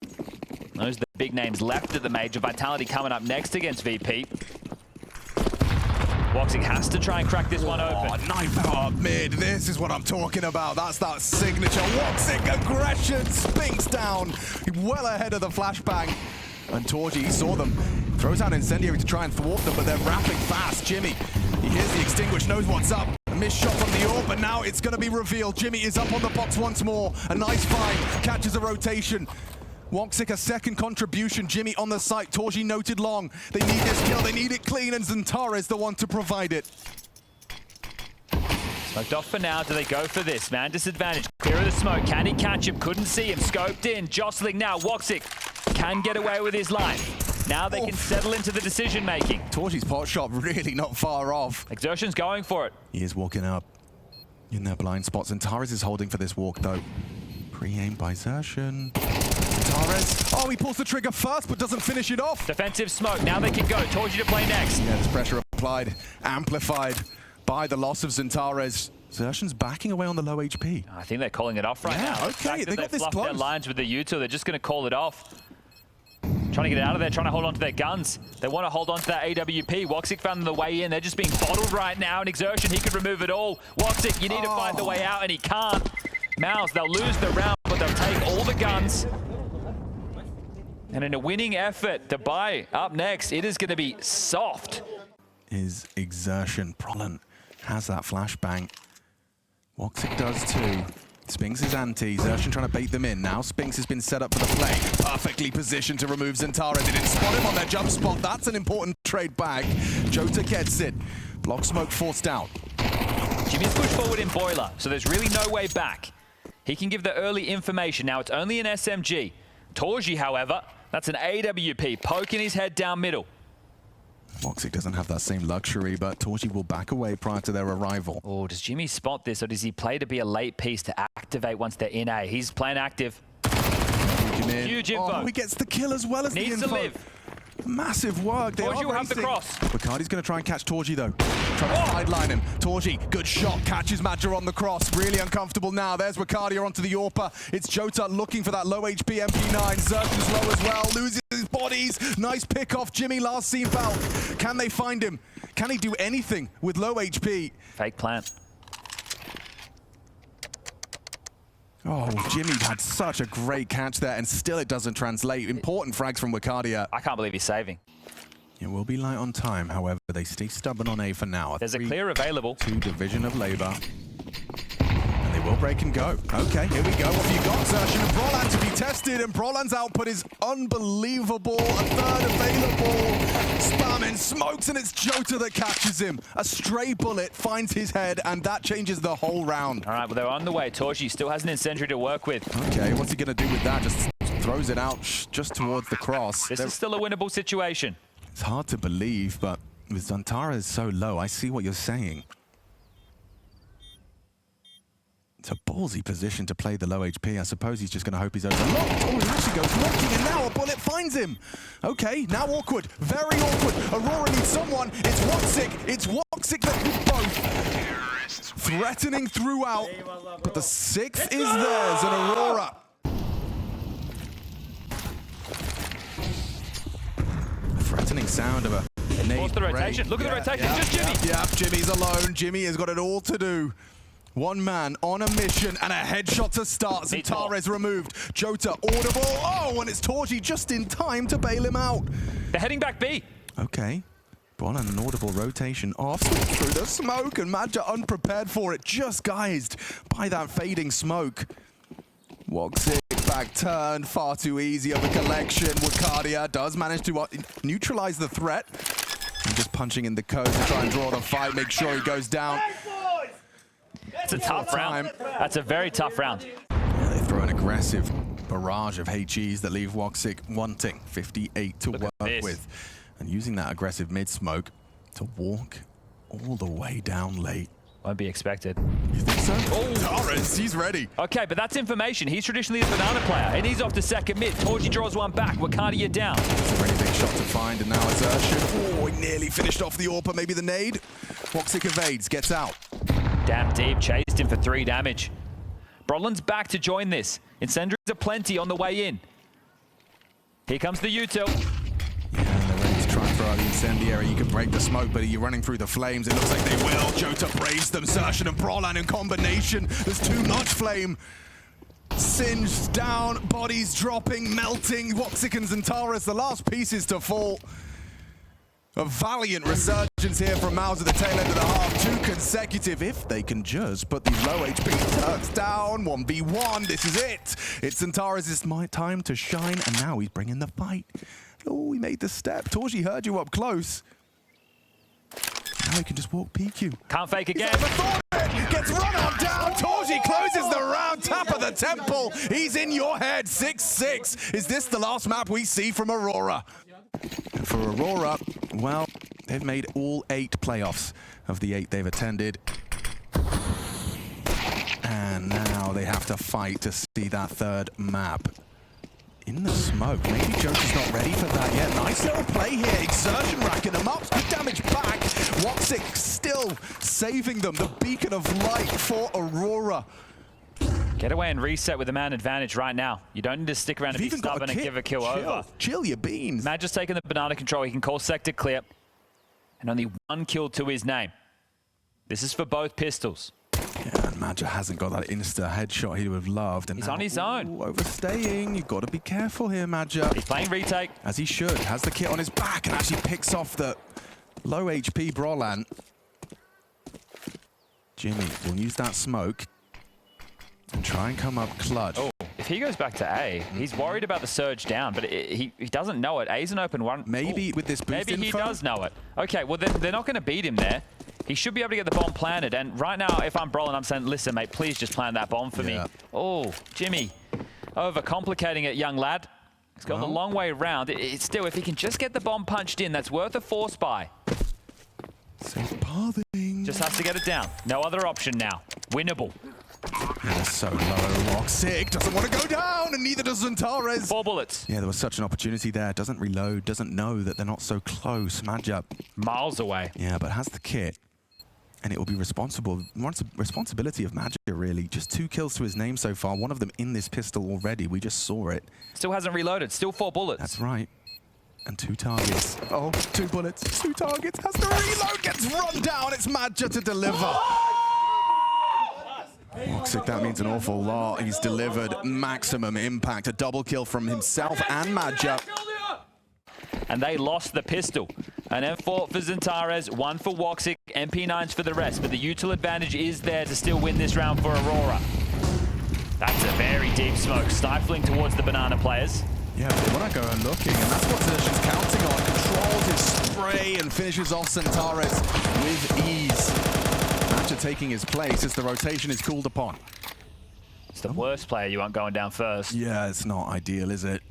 Those are the big names left at the major. Vitality coming up next against VP. Woxic has to try and crack this one open. Knife up mid. This is what I'm talking about. That's that signature. Woxic aggression. Spinks down. Well ahead of the flashbang. And Torji, he saw them. Throws out Incendiary to try and thwart them, but they're wrapping fast. Jimmy, he hears the extinguish, knows what's up. A missed shot from the AWP, but now it's going to be revealed. Jimmy is up on the box once more. A nice find. Catches a rotation. Woxic, a second contribution. Jimmy on the site. Torji noted long. They need this kill. They need it clean, and Zantara is the one to provide it. Smoked off for now. Do they go for this? Man disadvantage. Clear of the smoke. Can he catch him? Couldn't see him. Scoped in. Jostling now. Woxic can get away with his life. Now they can settle into the decision-making. Torji's pot shot really not far off. Exertion's going for it. He is walking up in their blind spots, and Taris is holding for this walk, though. Pre-aimed by Exertion. Antares. Oh, he pulls the trigger first, but doesn't finish it off. Defensive smoke. Now they can go. Torji to play next. Yeah, there's pressure applied, amplified by the loss of Xantares. Xertion's backing away on the low HP. I think they're calling it off right Yeah, now. okay, they got this fluffed close. their lines with the U2. They're just going to call it off. Trying to get it out of there, trying to hold on to their guns. They want to hold on to that AWP. Woxic found the way in. They're just being bottled right now. And Exertion, he could remove it all. Woxic, you need to find the way out, and he can't. MOUZ, they'll lose the round, but they'll take all the guns. And in a winning effort to buy up next, it is going to be soft. Is Exertion. Prolan has that flashbang. Woxic does too. Spinks is anti. Xertion trying to bait them in. Now Spinks has been set up for the play. Perfectly positioned to remove Xantares. They didn't spot him on their jump spot. That's an important trade back. Jota gets it. Block smoke forced out. Jimmy's pushed forward in Boiler, so there's really no way back. He can give the early information. Now it's only an SMG. Torji, however, that's an AWP poking his head down middle. Woxic doesn't have that same luxury, but Torji will back away prior to their arrival. Oh, does Jimmy spot this, or does he play to be a late piece to activate once they're in A? He's playing active. Huge info. Oh, he gets the kill as well as the info. Needs to live. Massive work. Torji will have the cross. Bacardi's going to try and catch Torji, though. Trying to sideline him. Torji, good shot. Catches Madja on the cross. Really uncomfortable now. There's Bacardi onto the AWP. It's Jota looking for that low HP MP9. Xertion's low as well. Loses his bodies. Nice pick off Jimmy last seen foul. Can they find him? Can he do anything with low HP? Fake plant. Oh, Jimmy had such a great catch there, and still it doesn't translate. Important frags from Wicardia. I can't believe he's saving. It will be light on time, however, they stay stubborn on A for now. There's a clear available. 2 division of labor. And they will break and go. Okay, here we go. What have you got? Xertion and Prolan to be tested, and Prolan's output is unbelievable. A third available. Spamming smokes, and it's Jota that catches him. A stray bullet finds his head, and that changes the whole round. All right, well, they're on the way. Torji still has an incendiary to work with. Okay, what's he going to do with that? Just throws it out just towards the cross. This is still a winnable situation. It's hard to believe, but with Xantares so low, I see what you're saying. It's a ballsy position to play the low HP. I suppose he's just going to hope he's overlooked. Oh, he actually goes looking, and now a bullet finds him. Okay, now awkward. Very awkward. Aurora needs someone. It's Woxic. It's Woxic that did both. Threatening throughout, but the 6th is theirs, and Aurora. Threatening sound of a Force the rotation. Look at the rotation. Just Jimmy. Yeah, Jimmy's alone. Jimmy has got it all to do. One man on a mission and a headshot to start. Xantares removed. Jota audible. Oh, and it's Torji just in time to bail him out. They're heading back B. Okay. Bon, an audible rotation off through the smoke, and Madja unprepared for it, just guised by that fading smoke. Woxic back turn, far too easy of a collection. Wicardia does manage to neutralize the threat. And just punching in the code to try and draw the fight, make sure he goes down. It's a tough round. That's a very tough round. Yeah, they throw an aggressive barrage of HEs that leave Woxic wanting 58 to work with. And using that aggressive mid-smoke to walk all the way down late. Won't be expected. You think so? Oh, Torres, he's ready. Okay, but that's information. He's traditionally the banana player, and he's off to second mid. Torji draws one back. Wicardia down. It's a very big shot to find, and now Exertion. Oh, he nearly finished off the AWP, maybe the nade. Woxic evades, gets out. Damn deep, chased him for 3 damage. Brodlin's back to join this. Incendiaries are plenty on the way in. Here comes the util. Yeah, and they're ready to try and throw out the incendiary. You can break the smoke, but you're running through the flames. It looks like they will. Jota braves them. Xertion and Prolan in combination. There's too much flame. Singed down, bodies dropping, melting. Woxic and Xantares, the last pieces to fall. A valiant resurgence here from MOUZ at the tail end of the half. 2 consecutive, if they can just put these low HP Turks down. 1v1, this is it. It's Xantares' time to shine, and now he's bringing the fight. Oh, he made the step. Torji heard you up close. Now he can just walk PQ. Can't fake again. Gets run on down. Torji closes the round. Tap of the temple. He's in your head. 6-6. Is this the last map we see from Aurora? And for Aurora, well, they've made all 8 playoffs of the 8 they've attended. And now they have to fight to see that 3rd map. in the smoke. Maybe Joker's not ready for that yet. Nice little play here. Exertion racking them up. Good damage back. Woxic still saving them. The beacon of light for Aurora. Get away and reset with the man advantage right now. You don't need to stick around and be stubborn and give a kill over. Chill your beans. Madge has taken the banana control. He can call sector clear. And only 1 kill to his name. This is for both pistols. Yeah, and Madge hasn't got that insta headshot he would have loved. And He's now, on his own. Overstaying. You've got to be careful here, Madge. He's playing retake. As he should. Has the kit on his back and actually picks off the low HP Brolan. Jimmy will use that smoke and try and come up clutch. Oh, if he goes back to A, he's worried about the surge down, but he doesn't know it. A's an open one. Maybe with this boost Maybe info? he does know it. Okay, well, then they're not going to beat him there. He should be able to get the bomb planted. And right now, if I'm Brolin, I'm saying, listen, mate, please just plant that bomb for me. Oh, Jimmy, overcomplicating it, young lad. He's got the long way around. It's still, if he can just get the bomb punched in, that's worth a force buy. Pathing. Just has to get it down. No other option now. Winnable. They're so low. Woxic doesn't want to go down, and neither does Zantares. 4 bullets. Yeah, there was such an opportunity there. Doesn't reload, doesn't know that they're not so close. Madge up. Miles away. Yeah, but has the kit. And it will be responsibility of Madge, really. Just 2 kills to his name so far. One of them in this pistol already. We just saw it. Still hasn't reloaded. Still 4 bullets. That's right. And 2 targets. Oh, 2 bullets. 2 targets. Has to reload. Gets run down. It's Madge to deliver. Woxic, that means an awful lot. He's delivered maximum impact. A double kill from himself and Madge. And they lost the pistol. An M4 for Zantares, 1 for Woxic, MP9s for the rest. But the util advantage is there to still win this round for Aurora. That's a very deep smoke, stifling towards the banana players. Yeah, but they want to go and looking, and that's what Zersh's counting on. Controls his spray and finishes off Zantares with ease. After taking his place as the rotation is called upon. It's the worst player you want going down first. Yeah, it's not ideal, is it?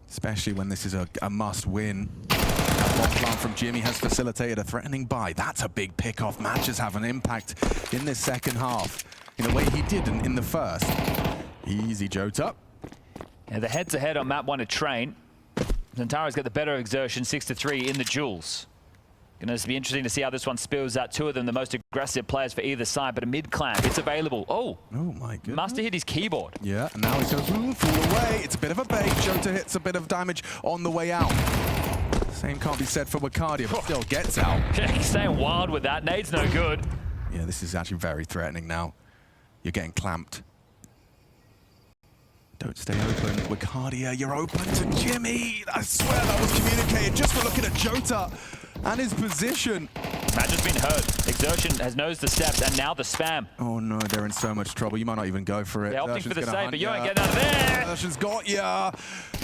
Especially when this is a must-win. That bomb plant from Jimmy has facilitated a threatening buy. That's a big pick-off. Matches have an impact in this second half in a way he didn't in the first. Easy Jota. Yeah, the head-to-head on map 1 at Train. Zantares got the better exertion, 6-3 in the duels. Going to be interesting to see how this one spills out. 2 of them, the most aggressive players for either side, but a mid-clamp, it's available. Oh My goodness. Must have hit his keyboard. Yeah, and now he goes, ooh, fall away. It's a bit of a bait. Jota hits a bit of damage on the way out. Same can't be said for Wakadia, but still gets out. Yeah, staying wild with that. Nade's no good. Yeah, this is actually very threatening now. You're getting clamped. Don't stay open. Wakadia, you're open to Jimmy. I swear that was communicated just for looking at Jota and his position. Madge has been hurt. Exertion has nosed the steps, and now the spam. Oh no, they're in so much trouble. You might not even go for it. They're opting for the Xerxen's save, but you hunt ain't getting out of there. Xerxen's got ya.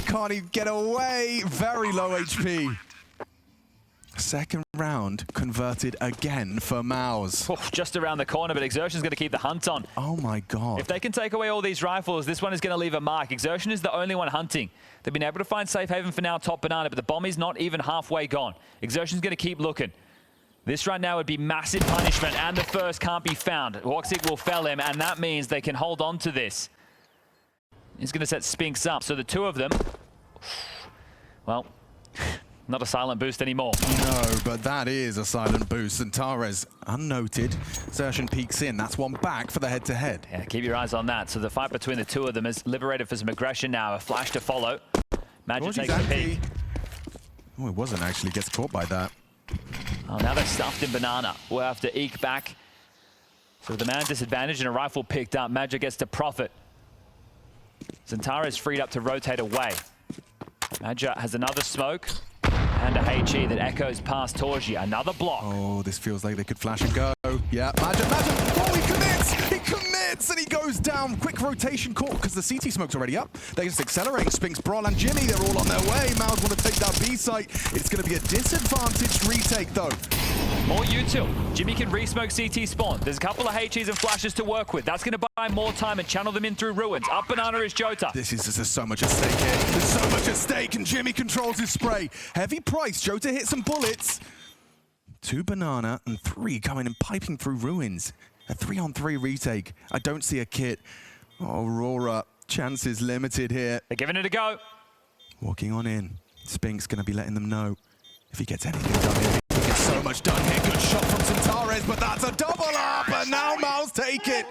Can't even get away. Very low HP. Second round converted again for MOUZ. Oh, just around the corner, but Exertion's going to keep the hunt on. Oh my god. If they can take away all these rifles, this one is going to leave a mark. Exertion is the only one hunting. They've been able to find safe haven for now, top banana, but the bomb is not even halfway gone. Exertion's going to keep looking. This right now would be massive punishment, and the first can't be found. Woxic will fell him, and that means they can hold on to this. He's going to set Spinks up, so the 2 of them, well, not a silent boost anymore. No, but that is a silent boost. Zantares unnoted. Xerxen peeks in. That's one back for the head-to-head. Yeah, keep your eyes on that. So the fight between the 2 of them is liberated for some aggression now. A flash to follow. Magic takes the peek. Oh, it wasn't actually. Gets caught by that. Oh, now they're stuffed in banana. We'll have to eke back. So the man disadvantage and a rifle picked up. Magic gets to profit. Zantares freed up to rotate away. Magic has another smoke. And a HE that echoes past Torji. Another block. Oh, this feels like they could flash and go. Yeah, Magic. Oh, he commits! He commits! And he goes down. Quick rotation call because the CT smoke's already up. They're just accelerating. Spinks, Brawl, and Jimmy, they're all on their way. MOUZ want to take that B site. It's going to be a disadvantaged retake, though. More util. Jimmy can re-smoke CT spawn. There's a couple of HEs and flashes to work with. That's going to buy more time and channel them in through ruins. Up banana is Jota. There's so much at stake here. There's so much at stake, and Jimmy controls his spray. Heavy price. Jota hits some bullets. 2 banana and 3 coming and piping through ruins. A 3-on-3 retake. I don't see a kit. Oh, Aurora Chances limited here. They're giving it a go. Walking on in. Spink's going to be letting them know if he gets anything done here. He gets so much done here. Good shot from Centares, but that's a double up, and now MOUZ take it.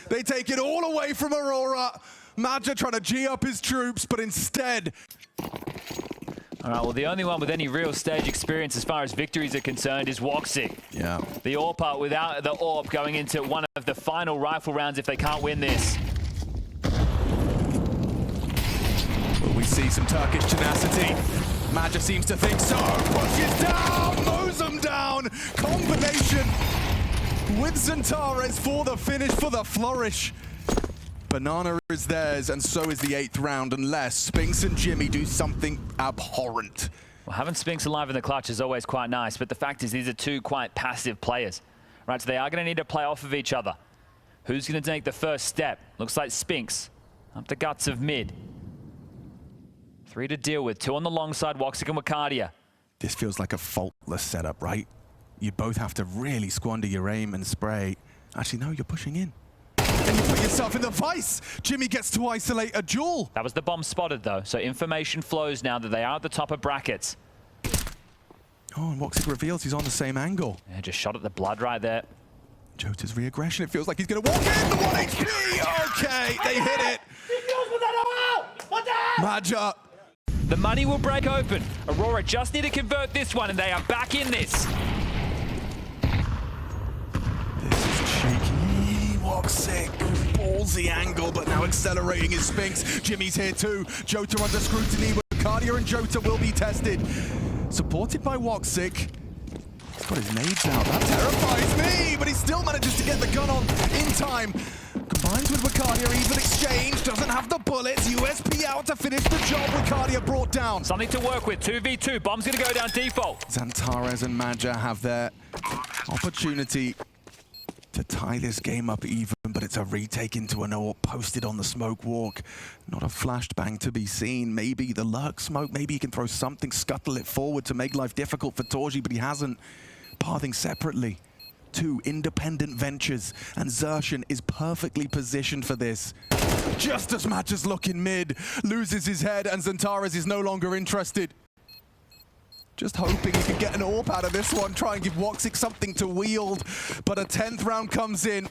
They take it all away from Aurora. Madja trying to G up his troops, but instead... All right, well, the only one with any real stage experience as far as victories are concerned is Woxic. Yeah. The AWP without the AWP going into one of the final rifle rounds if they can't win this. Will we see some Turkish tenacity? Madja seems to think so. Pushes down, mows them down. Combination with Centares for the finish, for the flourish. Banana is theirs, and so is the 8th round, unless Spinks and Jimmy do something abhorrent. Well, having Spinks alive in the clutch is always quite nice, but the fact is these are two quite passive players. Right, so they are going to need to play off of each other. Who's going to take the first step? Looks like Spinks. Up the guts of mid. 3 to deal with, 2 on the long side, Woxic and Wakadia. This feels like a faultless setup, right? You both have to really squander your aim and spray. Actually, no, you're pushing in. And you put yourself in the vice. Jimmy gets to isolate a duel. That was the bomb spotted, though, so information flows now that they are at the top of brackets. Oh, and Woxic reveals he's on the same angle. Yeah, just shot at the blood right there. Jota's re-aggression. It feels like he's going to walk in. The 1 HP. Okay, they hit it. Madja. The money will break open. Aurora just need to convert this one, and they are back in this. This is cheeky. Woxic. Ballsy angle, but now accelerating his Spinks. Jimmy's here too. Jota under scrutiny. Wakadia and Jota will be tested. Supported by Woxic. He's got his nades out. That terrifies me, but he still manages to get the gun on in time. Combines with Wakadia, even exchange, doesn't have the bullets. USP out to finish the job. Wakadia brought down. Something to work with, 2v2. Bomb's gonna go down default. Centares and Madja have their opportunity to tie this game up even, but it's a retake into an AWP posted on the smoke walk. Not a flashed bang to be seen. Maybe the lurk smoke, maybe he can throw something, scuttle it forward to make life difficult for Torji, but he hasn't. Pathing separately. 2 independent ventures, and Zershan is perfectly positioned for this. Just as Madja's looking mid, loses his head, and Centares is no longer interested. Just hoping he can get an AWP out of this one, try and give Woxic something to wield. But a 10th round comes in.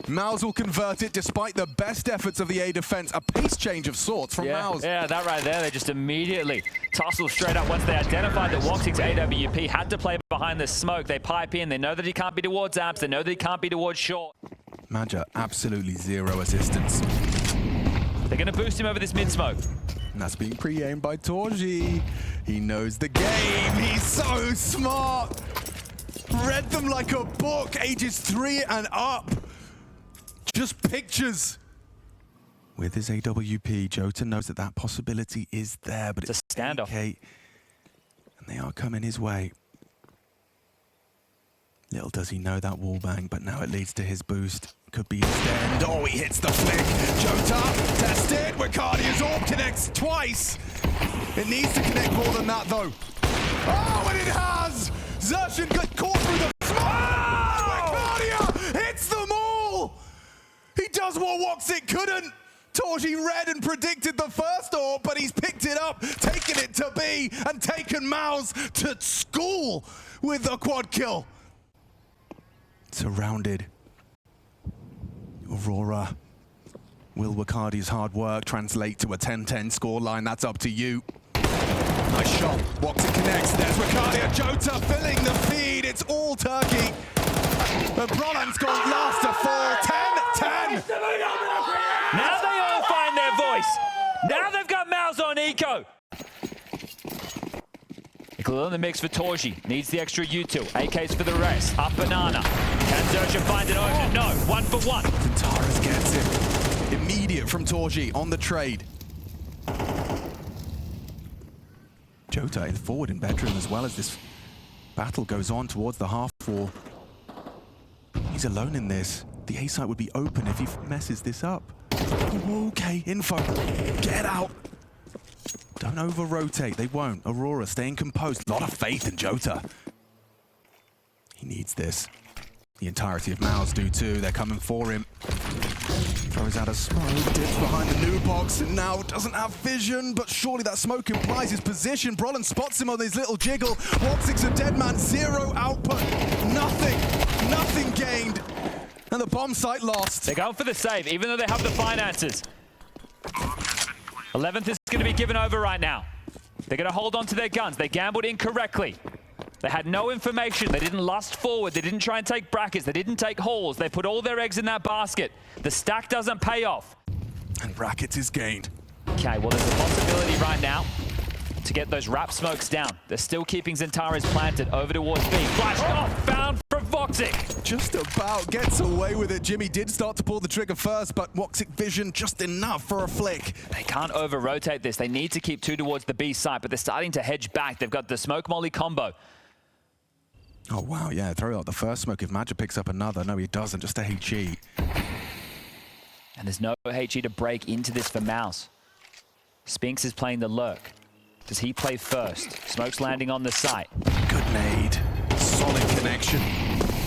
MOUZ will convert it despite the best efforts of the A defense. A pace change of sorts from MOUZ. Yeah, that right there, they just immediately tussle straight up. Once they identified that Woxic's AWP had to play behind the smoke, they pipe in. They know that he can't be towards Abs. They know that he can't be towards short. Madja, absolutely zero assistance. They're going to boost him over this mid-smoke. And that's being pre-aimed by Torji. He knows the game. He's so smart. Read them like a book, ages 3 and up. Just pictures. With his AWP, Jota knows that that possibility is there, but it's a standoff. AK, and they are coming his way. Little does he know that wallbang, but now it leads to his boost. Could be his end. Oh, he hits the flick. Jota, tested. Wikadia's AWP connects twice. It needs to connect more than that, though. Oh, and it has! Zershan got caught through the smoke! Oh! Wikadia hits them all! He does what Woxic couldn't. Torji read and predicted the first AWP, but he's picked it up, taken it to B, and taken MOUZ to school with the quad kill. Surrounded. Aurora. Will Wikadia's hard work translate to a 10-10 scoreline? That's up to you. Nice shot. Woxic connects. There's Wikadia. Jota filling the feed. It's all Turkey. But Brolan's gone last to fall. 10-10. Now they all find their voice. Now they've got MOUZ on eco. Nickel in the mix for Torji. Needs the extra util. AKs for the rest. Up banana. Can Zershan find it open? No. 1 for 1. Centares gets it. Immediate from Torji on the trade. Jota in forward in bedroom as well as this battle goes on towards the half wall. He's alone in this. The A site would be open if he messes this up. Okay, info. Get out. Don't over-rotate. They won't. Aurora staying composed. A lot of faith in Jota. He needs this. The entirety of MOUZ do too. They're coming for him. Throws out a smoke, dips behind the new box, and now doesn't have vision, but surely that smoke implies his position. Brolin spots him on his little jiggle. Woxic's a dead man, 0 output, nothing gained. And the bomb site lost. They're going for the save, even though they have the finances. 11th is going to be given over right now. They're going to hold on to their guns. They gambled incorrectly. They had no information. They didn't lust forward. They didn't try and take brackets. They didn't take hauls. They put all their eggs in that basket. The stack doesn't pay off. And brackets is gained. Okay, well, there's a possibility right now to get those wrap smokes down. They're still keeping Zentares planted over towards B. Flash off, found for Woxic. Just about gets away with it. Jimmy did start to pull the trigger first, but Woxic vision just enough for a flick. They can't over-rotate this. They need to keep 2 towards the B site, but they're starting to hedge back. They've got the smoke molly combo. Oh, wow, yeah, throw out the first smoke if Magic picks up another. No, he doesn't, just a HE. And there's no HE to break into this for MOUZ. Spinks is playing the lurk. Does he play first? Smoke's landing on the site. Good nade. Solid connection.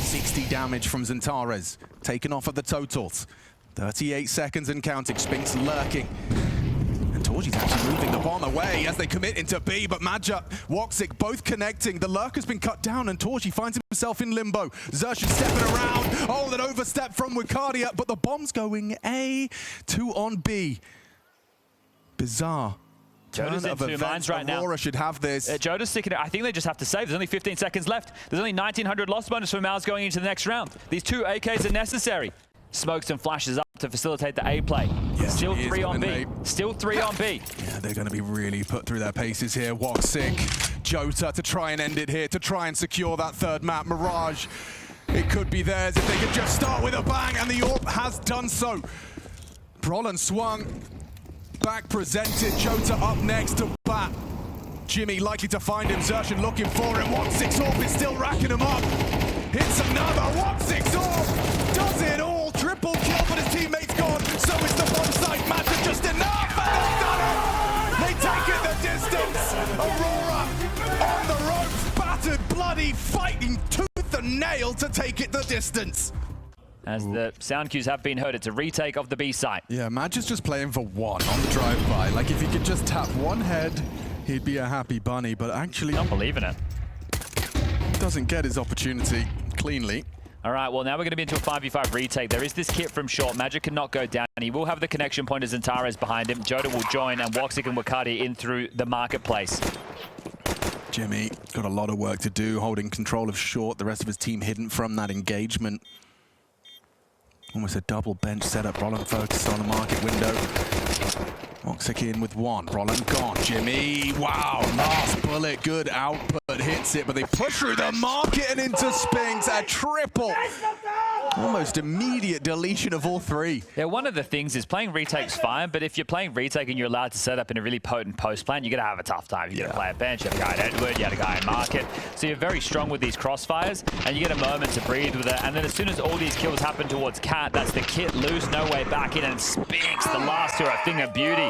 60 damage from Zentares. Taken off of the totals. 38 seconds and counting. Spinks lurking. And Torgy's actually moving the bomb away as they commit into B, but Madja, Woxic both connecting. The lurk has been cut down and Torgy finds himself in limbo. Xerxes stepping around. Oh, that overstep from Wicardia, but the bomb's going A. 2 on B. Bizarre. Joda's in 2 minds right now. Aurora should have this. Joda's sticking it. I think they just have to save. There's only 15 seconds left. There's only 1,900 loss bonus for MOUZ going into the next round. These 2 AKs are necessary. Smokes and flashes up to facilitate the A play. Yeah, Still 3 on B. Still 3 on B. Yeah, they're going to be really put through their paces here. Woxic, Jota to try and end it here, to try and secure that 3rd map. Mirage, it could be theirs if they could just start with a bang, and the AWP has done so. Brolin swung. Back presented, Jota up next to bat. Jimmy likely to find him, Xerxes looking for him. Woxic's AWP is still racking him up. Hits another, Woxic's AWP does it all. Triple kill, but his teammate's gone. So is the bomb site. Magic just enough, and they've done it. They take it the distance. Aurora on the ropes, battered, bloody, fighting tooth and nail to take it the distance. As the sound cues have been heard, it's a retake of the B site. Yeah, Madge is just playing for 1 on the drive-by. Like, if he could just tap 1 head, he'd be a happy bunny, but actually... Not believing it. Doesn't get his opportunity cleanly. All right, well, now we're going to be into a 5v5 retake. There is this kit from short. Magic cannot go down. He will have the connection point as Zentares behind him. Joda will join, and Woxic and Wicardia in through the marketplace. Jimmy got a lot of work to do, holding control of short. The rest of his team hidden from that engagement. Almost a double bench setup. Brolin focused on the market window. Woxic in with 1. Brolin gone. Jimmy, wow, last bullet, good output, hits it, but they push through the market and into Spinks. A triple. Almost immediate deletion of all 3. Yeah, one of the things is playing retake's fine, but if you're playing retake and you're allowed to set up in a really potent post plan, you're going to have a tough time. You're going to play a bench, you have a guy in Edward, you have a guy in market. So you're very strong with these crossfires, and you get a moment to breathe with it. And then as soon as all these kills happen towards Cat, that's the kit loose, no way back in, and Spinks, the last 2 are a thing of beauty.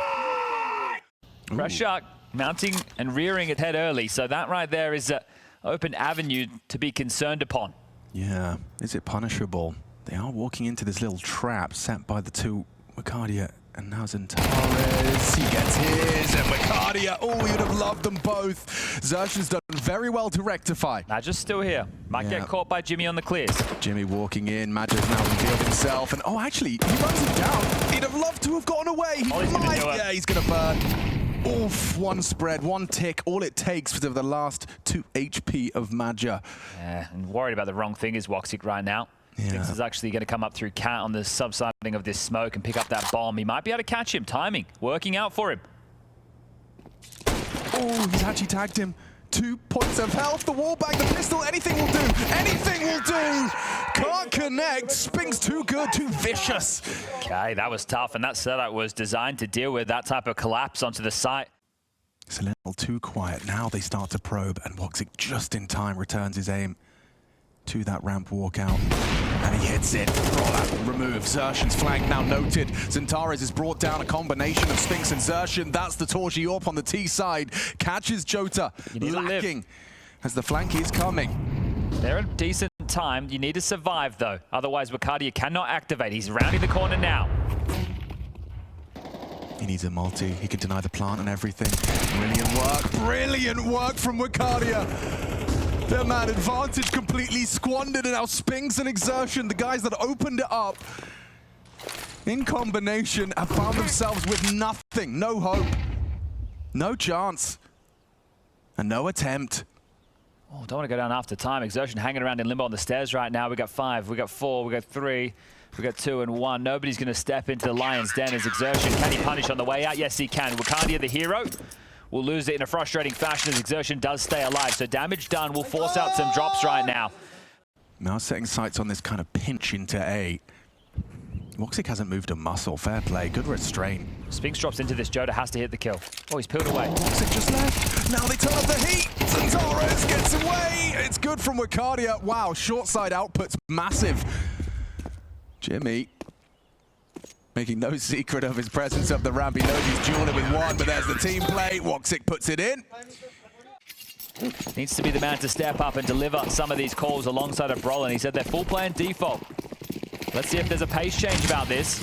Rush Shark mounting and rearing its head early, so that right there is an open avenue to be concerned upon. Yeah, is it punishable? They are walking into this little trap set by the 2 Wicardia, and now Zentares. He gets his, and Wicardia. Oh, you'd have loved them both. Xerxes done very well to rectify. Madge's still here. Might get caught by Jimmy on the clears. Jimmy walking in. Madge's now revealed himself, and oh, actually, he runs him down. He'd have loved to have gotten away. He might. Yeah, he's gonna burn. Oof, 1 spread, 1 tick, all it takes for the last 2 HP of Madja. Yeah, and worried about the wrong thing is Woxic right now. Spinks is actually going to come up through Cat on the subsiding of this smoke and pick up that bomb. He might be able to catch him. Timing, working out for him. Oh, he's actually tagged him. 2 points of health, the wall bag, the pistol, anything will do. Anything will do. Can't connect. Spinks too good, too vicious. Okay, that was tough, and that setup was designed to deal with that type of collapse onto the site. It's a little too quiet. Now they start to probe, and Woxic just in time returns his aim to that ramp walkout. And he hits it. Rollout removed. Xerxes flank now noted. Zentares has brought down a combination of Spinks and Xerxes. That's the Torgy AWP on the T side. Catches Jota. Lacking as the flank is coming. They're a decent time. You need to survive, though. Otherwise, Wakadia cannot activate. He's rounding the corner now. He needs a multi. He can deny the plant and everything. Brilliant work from Wakadia. Their man advantage completely squandered, and now Spinks and Exertion, the guys that opened it up, in combination, have found themselves with nothing. No hope. No chance. And no attempt. Oh, don't want to go down after time. Exertion hanging around in limbo on the stairs right now. We got 5, we got 4, we got 3, we got 2 and 1. Nobody's going to step into the Lion's Den as Exertion. Can he punish on the way out? Yes, he can. Wakadia, the hero, will lose it in a frustrating fashion as Exertion does stay alive. So damage done will force out some drops right now. Now setting sights on this kind of pinch into A. Woxic hasn't moved a muscle. Fair play. Good restraint. Spinks drops into this. Jota has to hit the kill. Oh, he's peeled away. Woxic just left. Now they turn up the heat. Zantares gets away. It's good from Wakadia. Wow, short side output's massive. Jimmy making no secret of his presence up the ramp. He knows he's dueling with one, but there's the team play. Woxic puts it in. Needs to be the man to step up and deliver some of these calls alongside of Brolin. He said they're full play and default. Let's see if there's a pace change about this.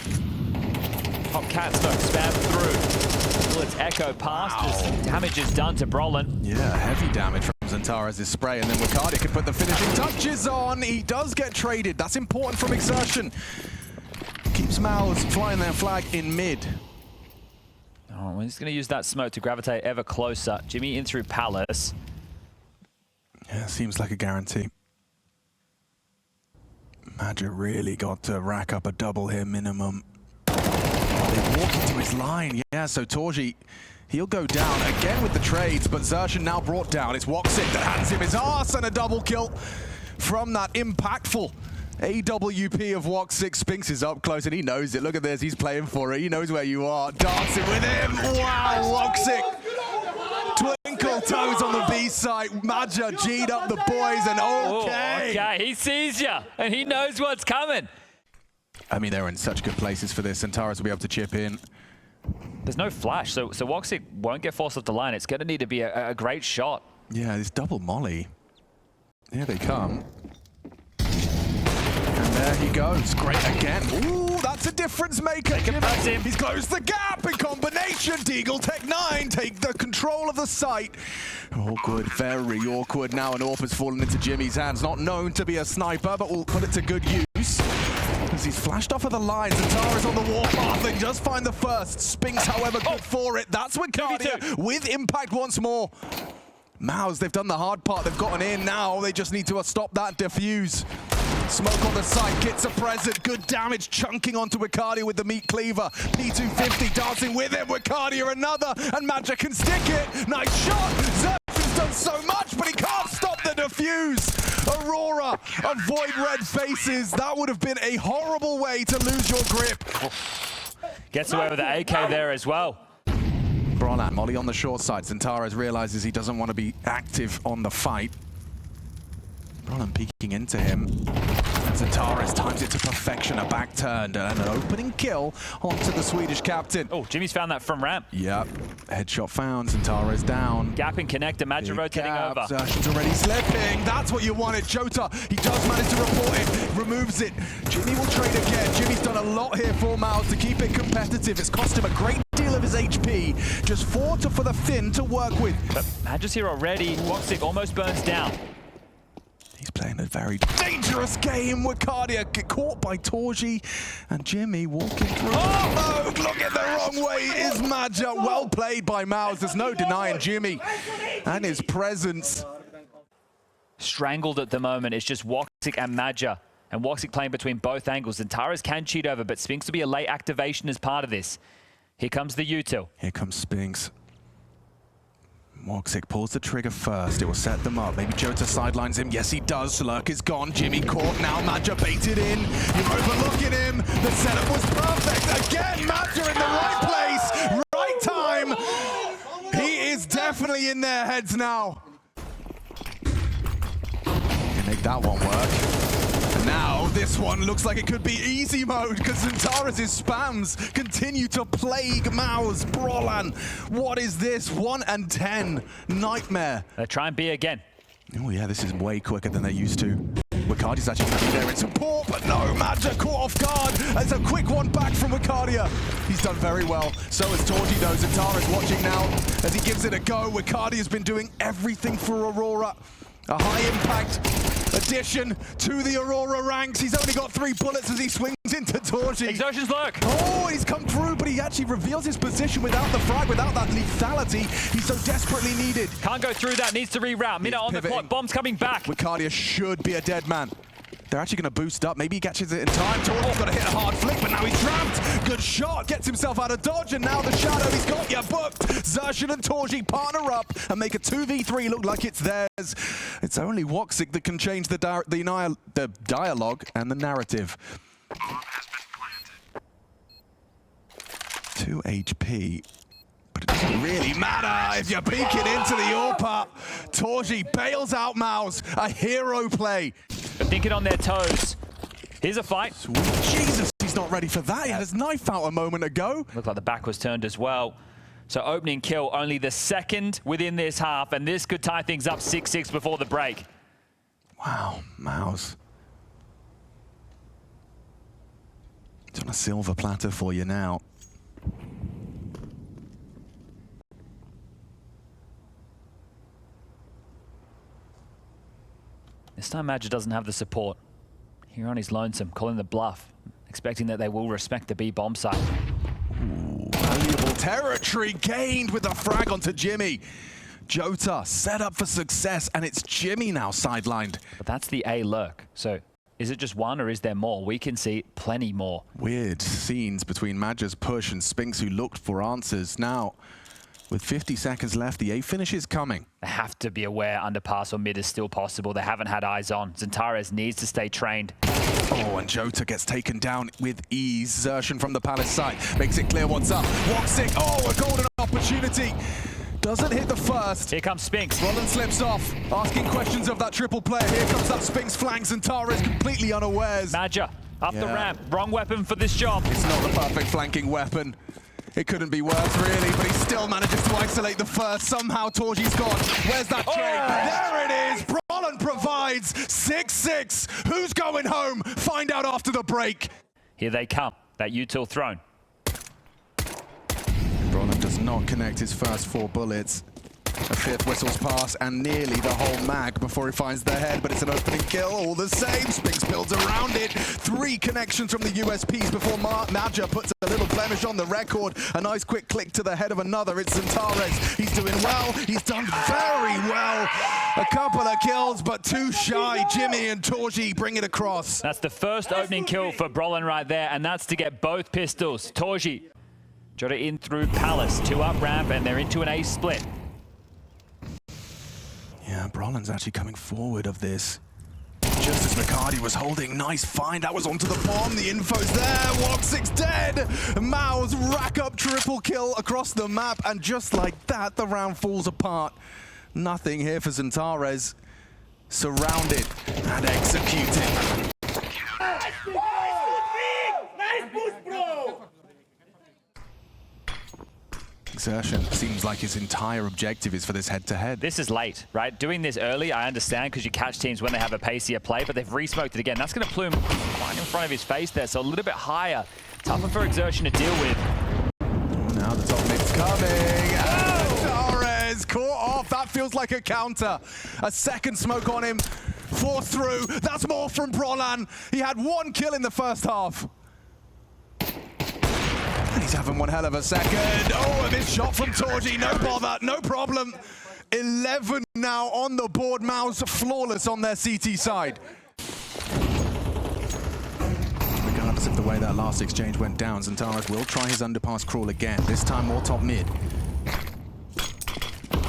Hot cat smoke spam through. Well, it's echo past as damage is done to Brolin. Yeah, heavy damage from Zantares' spray, and then Wakadia can put the finishing touches on. He does get traded. That's important from Exertion. Keeps MOUZ flying their flag in mid. Oh, well, he's going to use that smoke to gravitate ever closer. Jimmy in through Palace. Yeah, seems like a guarantee. Magic really got to rack up a double here minimum. Oh, they walk into his line. Yeah, so Torji, he'll go down again with the trades, but Xerxen now brought down. It's Woxic that hands him his arse and a double kill from that impactful AWP of Woxic. Spinks is up close and he knows it. Look at this, he's playing for it. He knows where you are. Dancing with him. Wow, Woxic. Twinkle toes on the B side. Maja G'd up the boys and okay. Okay, he sees you and he knows what's coming. I mean, they're in such good places for this, and Taras will be able to chip in. There's no flash, so Woxic won't get forced off the line. It's going to need to be a great shot. Yeah, this double molly. Here they come. And there he goes. Great again. Ooh, that's a difference maker. He's closed the gap in combination. Deagle Tech 9 take the control of the site. Awkward, very awkward. Now an AWP has fallen into Jimmy's hands. Not known to be a sniper, but will put it to good use. As he's flashed off of the lines, and Tara's on the warpath. They just find the first. Spinks, however, good for it. That's Wakadia with impact once more. MOUZ, they've done the hard part. They've gotten in now. They just need to stop that defuse. Smoke on the side, gets a present. Good damage chunking onto Wakadia with the meat cleaver. P250 dancing with him. Wakadia another, and Magic can stick it. Nice shot. Xerxen's done so much, but he can't stop the defuse. Aurora, avoid red faces. That would have been a horrible way to lose your grip. Gets away with the AK there as well. Brolan, molly on the short side. Zantares realizes he doesn't want to be active on the fight. Brolan peeking into him. And Zantares times it to perfection. A back turned and an opening kill onto the Swedish captain. Oh, Jimmy's found that from ramp. Yep. Headshot found. Zantares down. Gap and connect. Imagine rotating over. Xerxen's already slipping. That's what you wanted. Jota, he does manage to report it. Removes it. Jimmy will trade again. Jimmy's done a lot here for MOUZ to keep it competitive. It's cost him a great deal of his HP. Just 4 for the Finn to work with. But Magi's here already. Woxic almost burns down. He's playing a very dangerous game. Wakadia get caught by Torji, and Jimmy walking through. Oh, look at the wrong way is Maja. Well played by MOUZ. There's no denying Jimmy and his presence. Strangled at the moment. It's just Woxic and Maja. And Woxic playing between both angles. And Taras can cheat over, but Spinks will be a late activation as part of this. Here comes the util. Here comes Spinks. Woxic pulls the trigger first. It will set them up. Maybe Jota sidelines him. Yes, he does. Lurk is gone. Jimmy caught now. Maja baited in. You're overlooking him. The setup was perfect. Again, Maja in the right place. Right time. He is definitely in their heads now. Can make that one work. Now, this one looks like it could be easy mode because Zantares' spams continue to plague MOUZ. Brolan, what is this? 1 and 10. Nightmare. They'll try and B again. Oh yeah, this is way quicker than they're used to. Wicardia's actually going to be there in support, but no, Madja caught off guard. It's a quick one back from Wicardia. He's done very well. So is Torji though. Zantara's watching now as he gives it a go. Wicardia's been doing everything for Aurora. A high impact addition to the Aurora ranks. He's only got 3 bullets as he swings into Torji. Exertion's lurk. Oh, he's come through, but he actually reveals his position without the frag, without that lethality he's so desperately needed. Can't go through that, needs to reroute. Minute on the clock, bomb's coming back. Wicardia should be a dead man. They're actually going to boost up. Maybe he catches it in time. Torji's got to hit a hard flick, but now he's trapped. Good shot. Gets himself out of dodge, and now the shadow. He's got you booked. Xerxan and Torji partner up and make a 2v3 look like it's theirs. It's only Woxic that can change the dialogue and the narrative. Bomb has been planted. 2 HP. But it doesn't really matter if you're peeking into the AWP. Torji bails out MOUZ. A hero play. But thinking on their toes. Here's a fight. Sweet Jesus, he's not ready for that. He had his knife out a moment ago. Looked like the back was turned as well. So opening kill, only the second within this half, and this could tie things up 6-6 before the break. Wow, MOUZ. It's on a silver platter for you now. This time Madja doesn't have the support. Here on his lonesome, calling the bluff, expecting that they will respect the B bomb site. Ooh, valuable territory gained with a frag onto Jimmy. Jota set up for success, and it's Jimmy now sidelined. But that's the A lurk. So is it just one or is there more? We can see plenty more. Weird scenes between Madja's push and Spinks, who looked for answers. Now, with 50 seconds left, the A finish is coming. They have to be aware underpass or mid is still possible. They haven't had eyes on. Xantares needs to stay trained. Oh, and Jota gets taken down with ease. Xerxan from the Palace side makes it clear what's up. Woxic, oh, a golden opportunity. Doesn't hit the first. Here comes Spinks. Roland slips off, asking questions of that triple player. Here comes that Spinks flanks, and Xantares completely unawares. Madja up the ramp. Wrong weapon for this job. It's not the perfect flanking weapon. It couldn't be worse, really, but he still manages to isolate the first. Somehow Torji's gone. Where's that trade? There it is. Roland provides 6-6. Who's going home? Find out after the break. Here they come. That util thrown. Roland does not connect his first 4 bullets. A 5th whistles past and nearly the whole mag before he finds the head, but it's an opening kill all the same. Spinks builds around it. 3 connections from the USPs before Madja puts a little blemish on the record. A nice quick click to the head of another. It's Xantares. He's doing well. He's done very well. A couple of kills, but too shy. Jimmy and Torji bring it across. That's the first opening kill for Brolin right there, and that's to get both pistols. Torji, Jota in through Palace, 2 up ramp, and they're into an A split. Yeah, Brolin's actually coming forward of this. Just as McCarty was holding, nice find. That was onto the bomb. The info's there. Woxic's dead. MOUZ rack up triple kill across the map, and just like that, the round falls apart. Nothing here for Xantares. Surrounded and executed. Xerxan seems like his entire objective is for this head-to-head. This is late, right? Doing this early, I understand, because you catch teams when they have a pacier play, but they've re-smoked it again. That's going to plume right in front of his face there, so a little bit higher. Tougher for Xerxan to deal with. Oh, now the top mid's coming. Torres caught off. That feels like a counter. A second smoke on him. 4 through. That's more from Brolan. He had 1 kill in the first half. He's having one hell of a second. Oh, a missed shot from Torji. No bother, no problem. 11 now on the board. MOUZ flawless on their CT side. Regardless of the way that last exchange went down, Xantares will try his underpass crawl again. This time more top mid.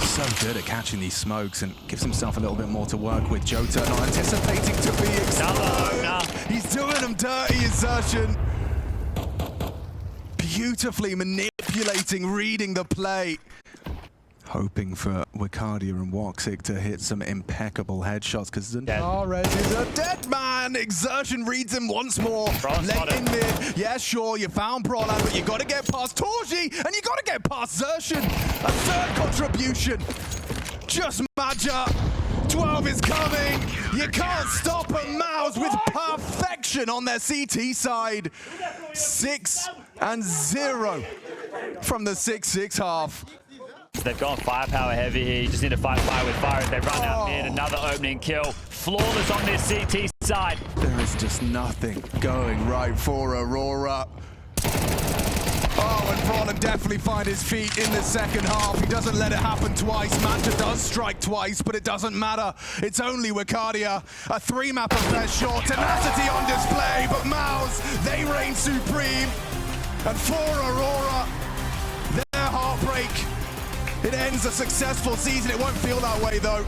So good at catching these smokes and gives himself a little bit more to work with. Jota not anticipating to be exposed. No. He's doing him dirty, Xerxan. Beautifully manipulating, reading the play. Hoping for Wicardia and Woxic to hit some impeccable headshots, because Xantares is a dead man. Xerxan reads him once more. Late in mid. Yeah, sure, you found Brolan, but you got to get past Torji, and you got to get past Xerxan. A 3rd contribution. Just Madja 12 is coming. You can't stop a MOUZ with perfection on their CT side. 6-0 from the 6-6 half. They've gone firepower heavy here. You just need to fight fire with fire as they run out mid. Another opening kill. Flawless on this CT side. There is just nothing going right for Aurora. Oh, and Brawler definitely find his feet in the second half. He doesn't let it happen twice. Manta does strike twice, but it doesn't matter. It's only Wikadia. A 3-map affair short. Tenacity on display, but MOUZ, they reign supreme. And for Aurora, their heartbreak, it ends a successful season. It won't feel that way, though.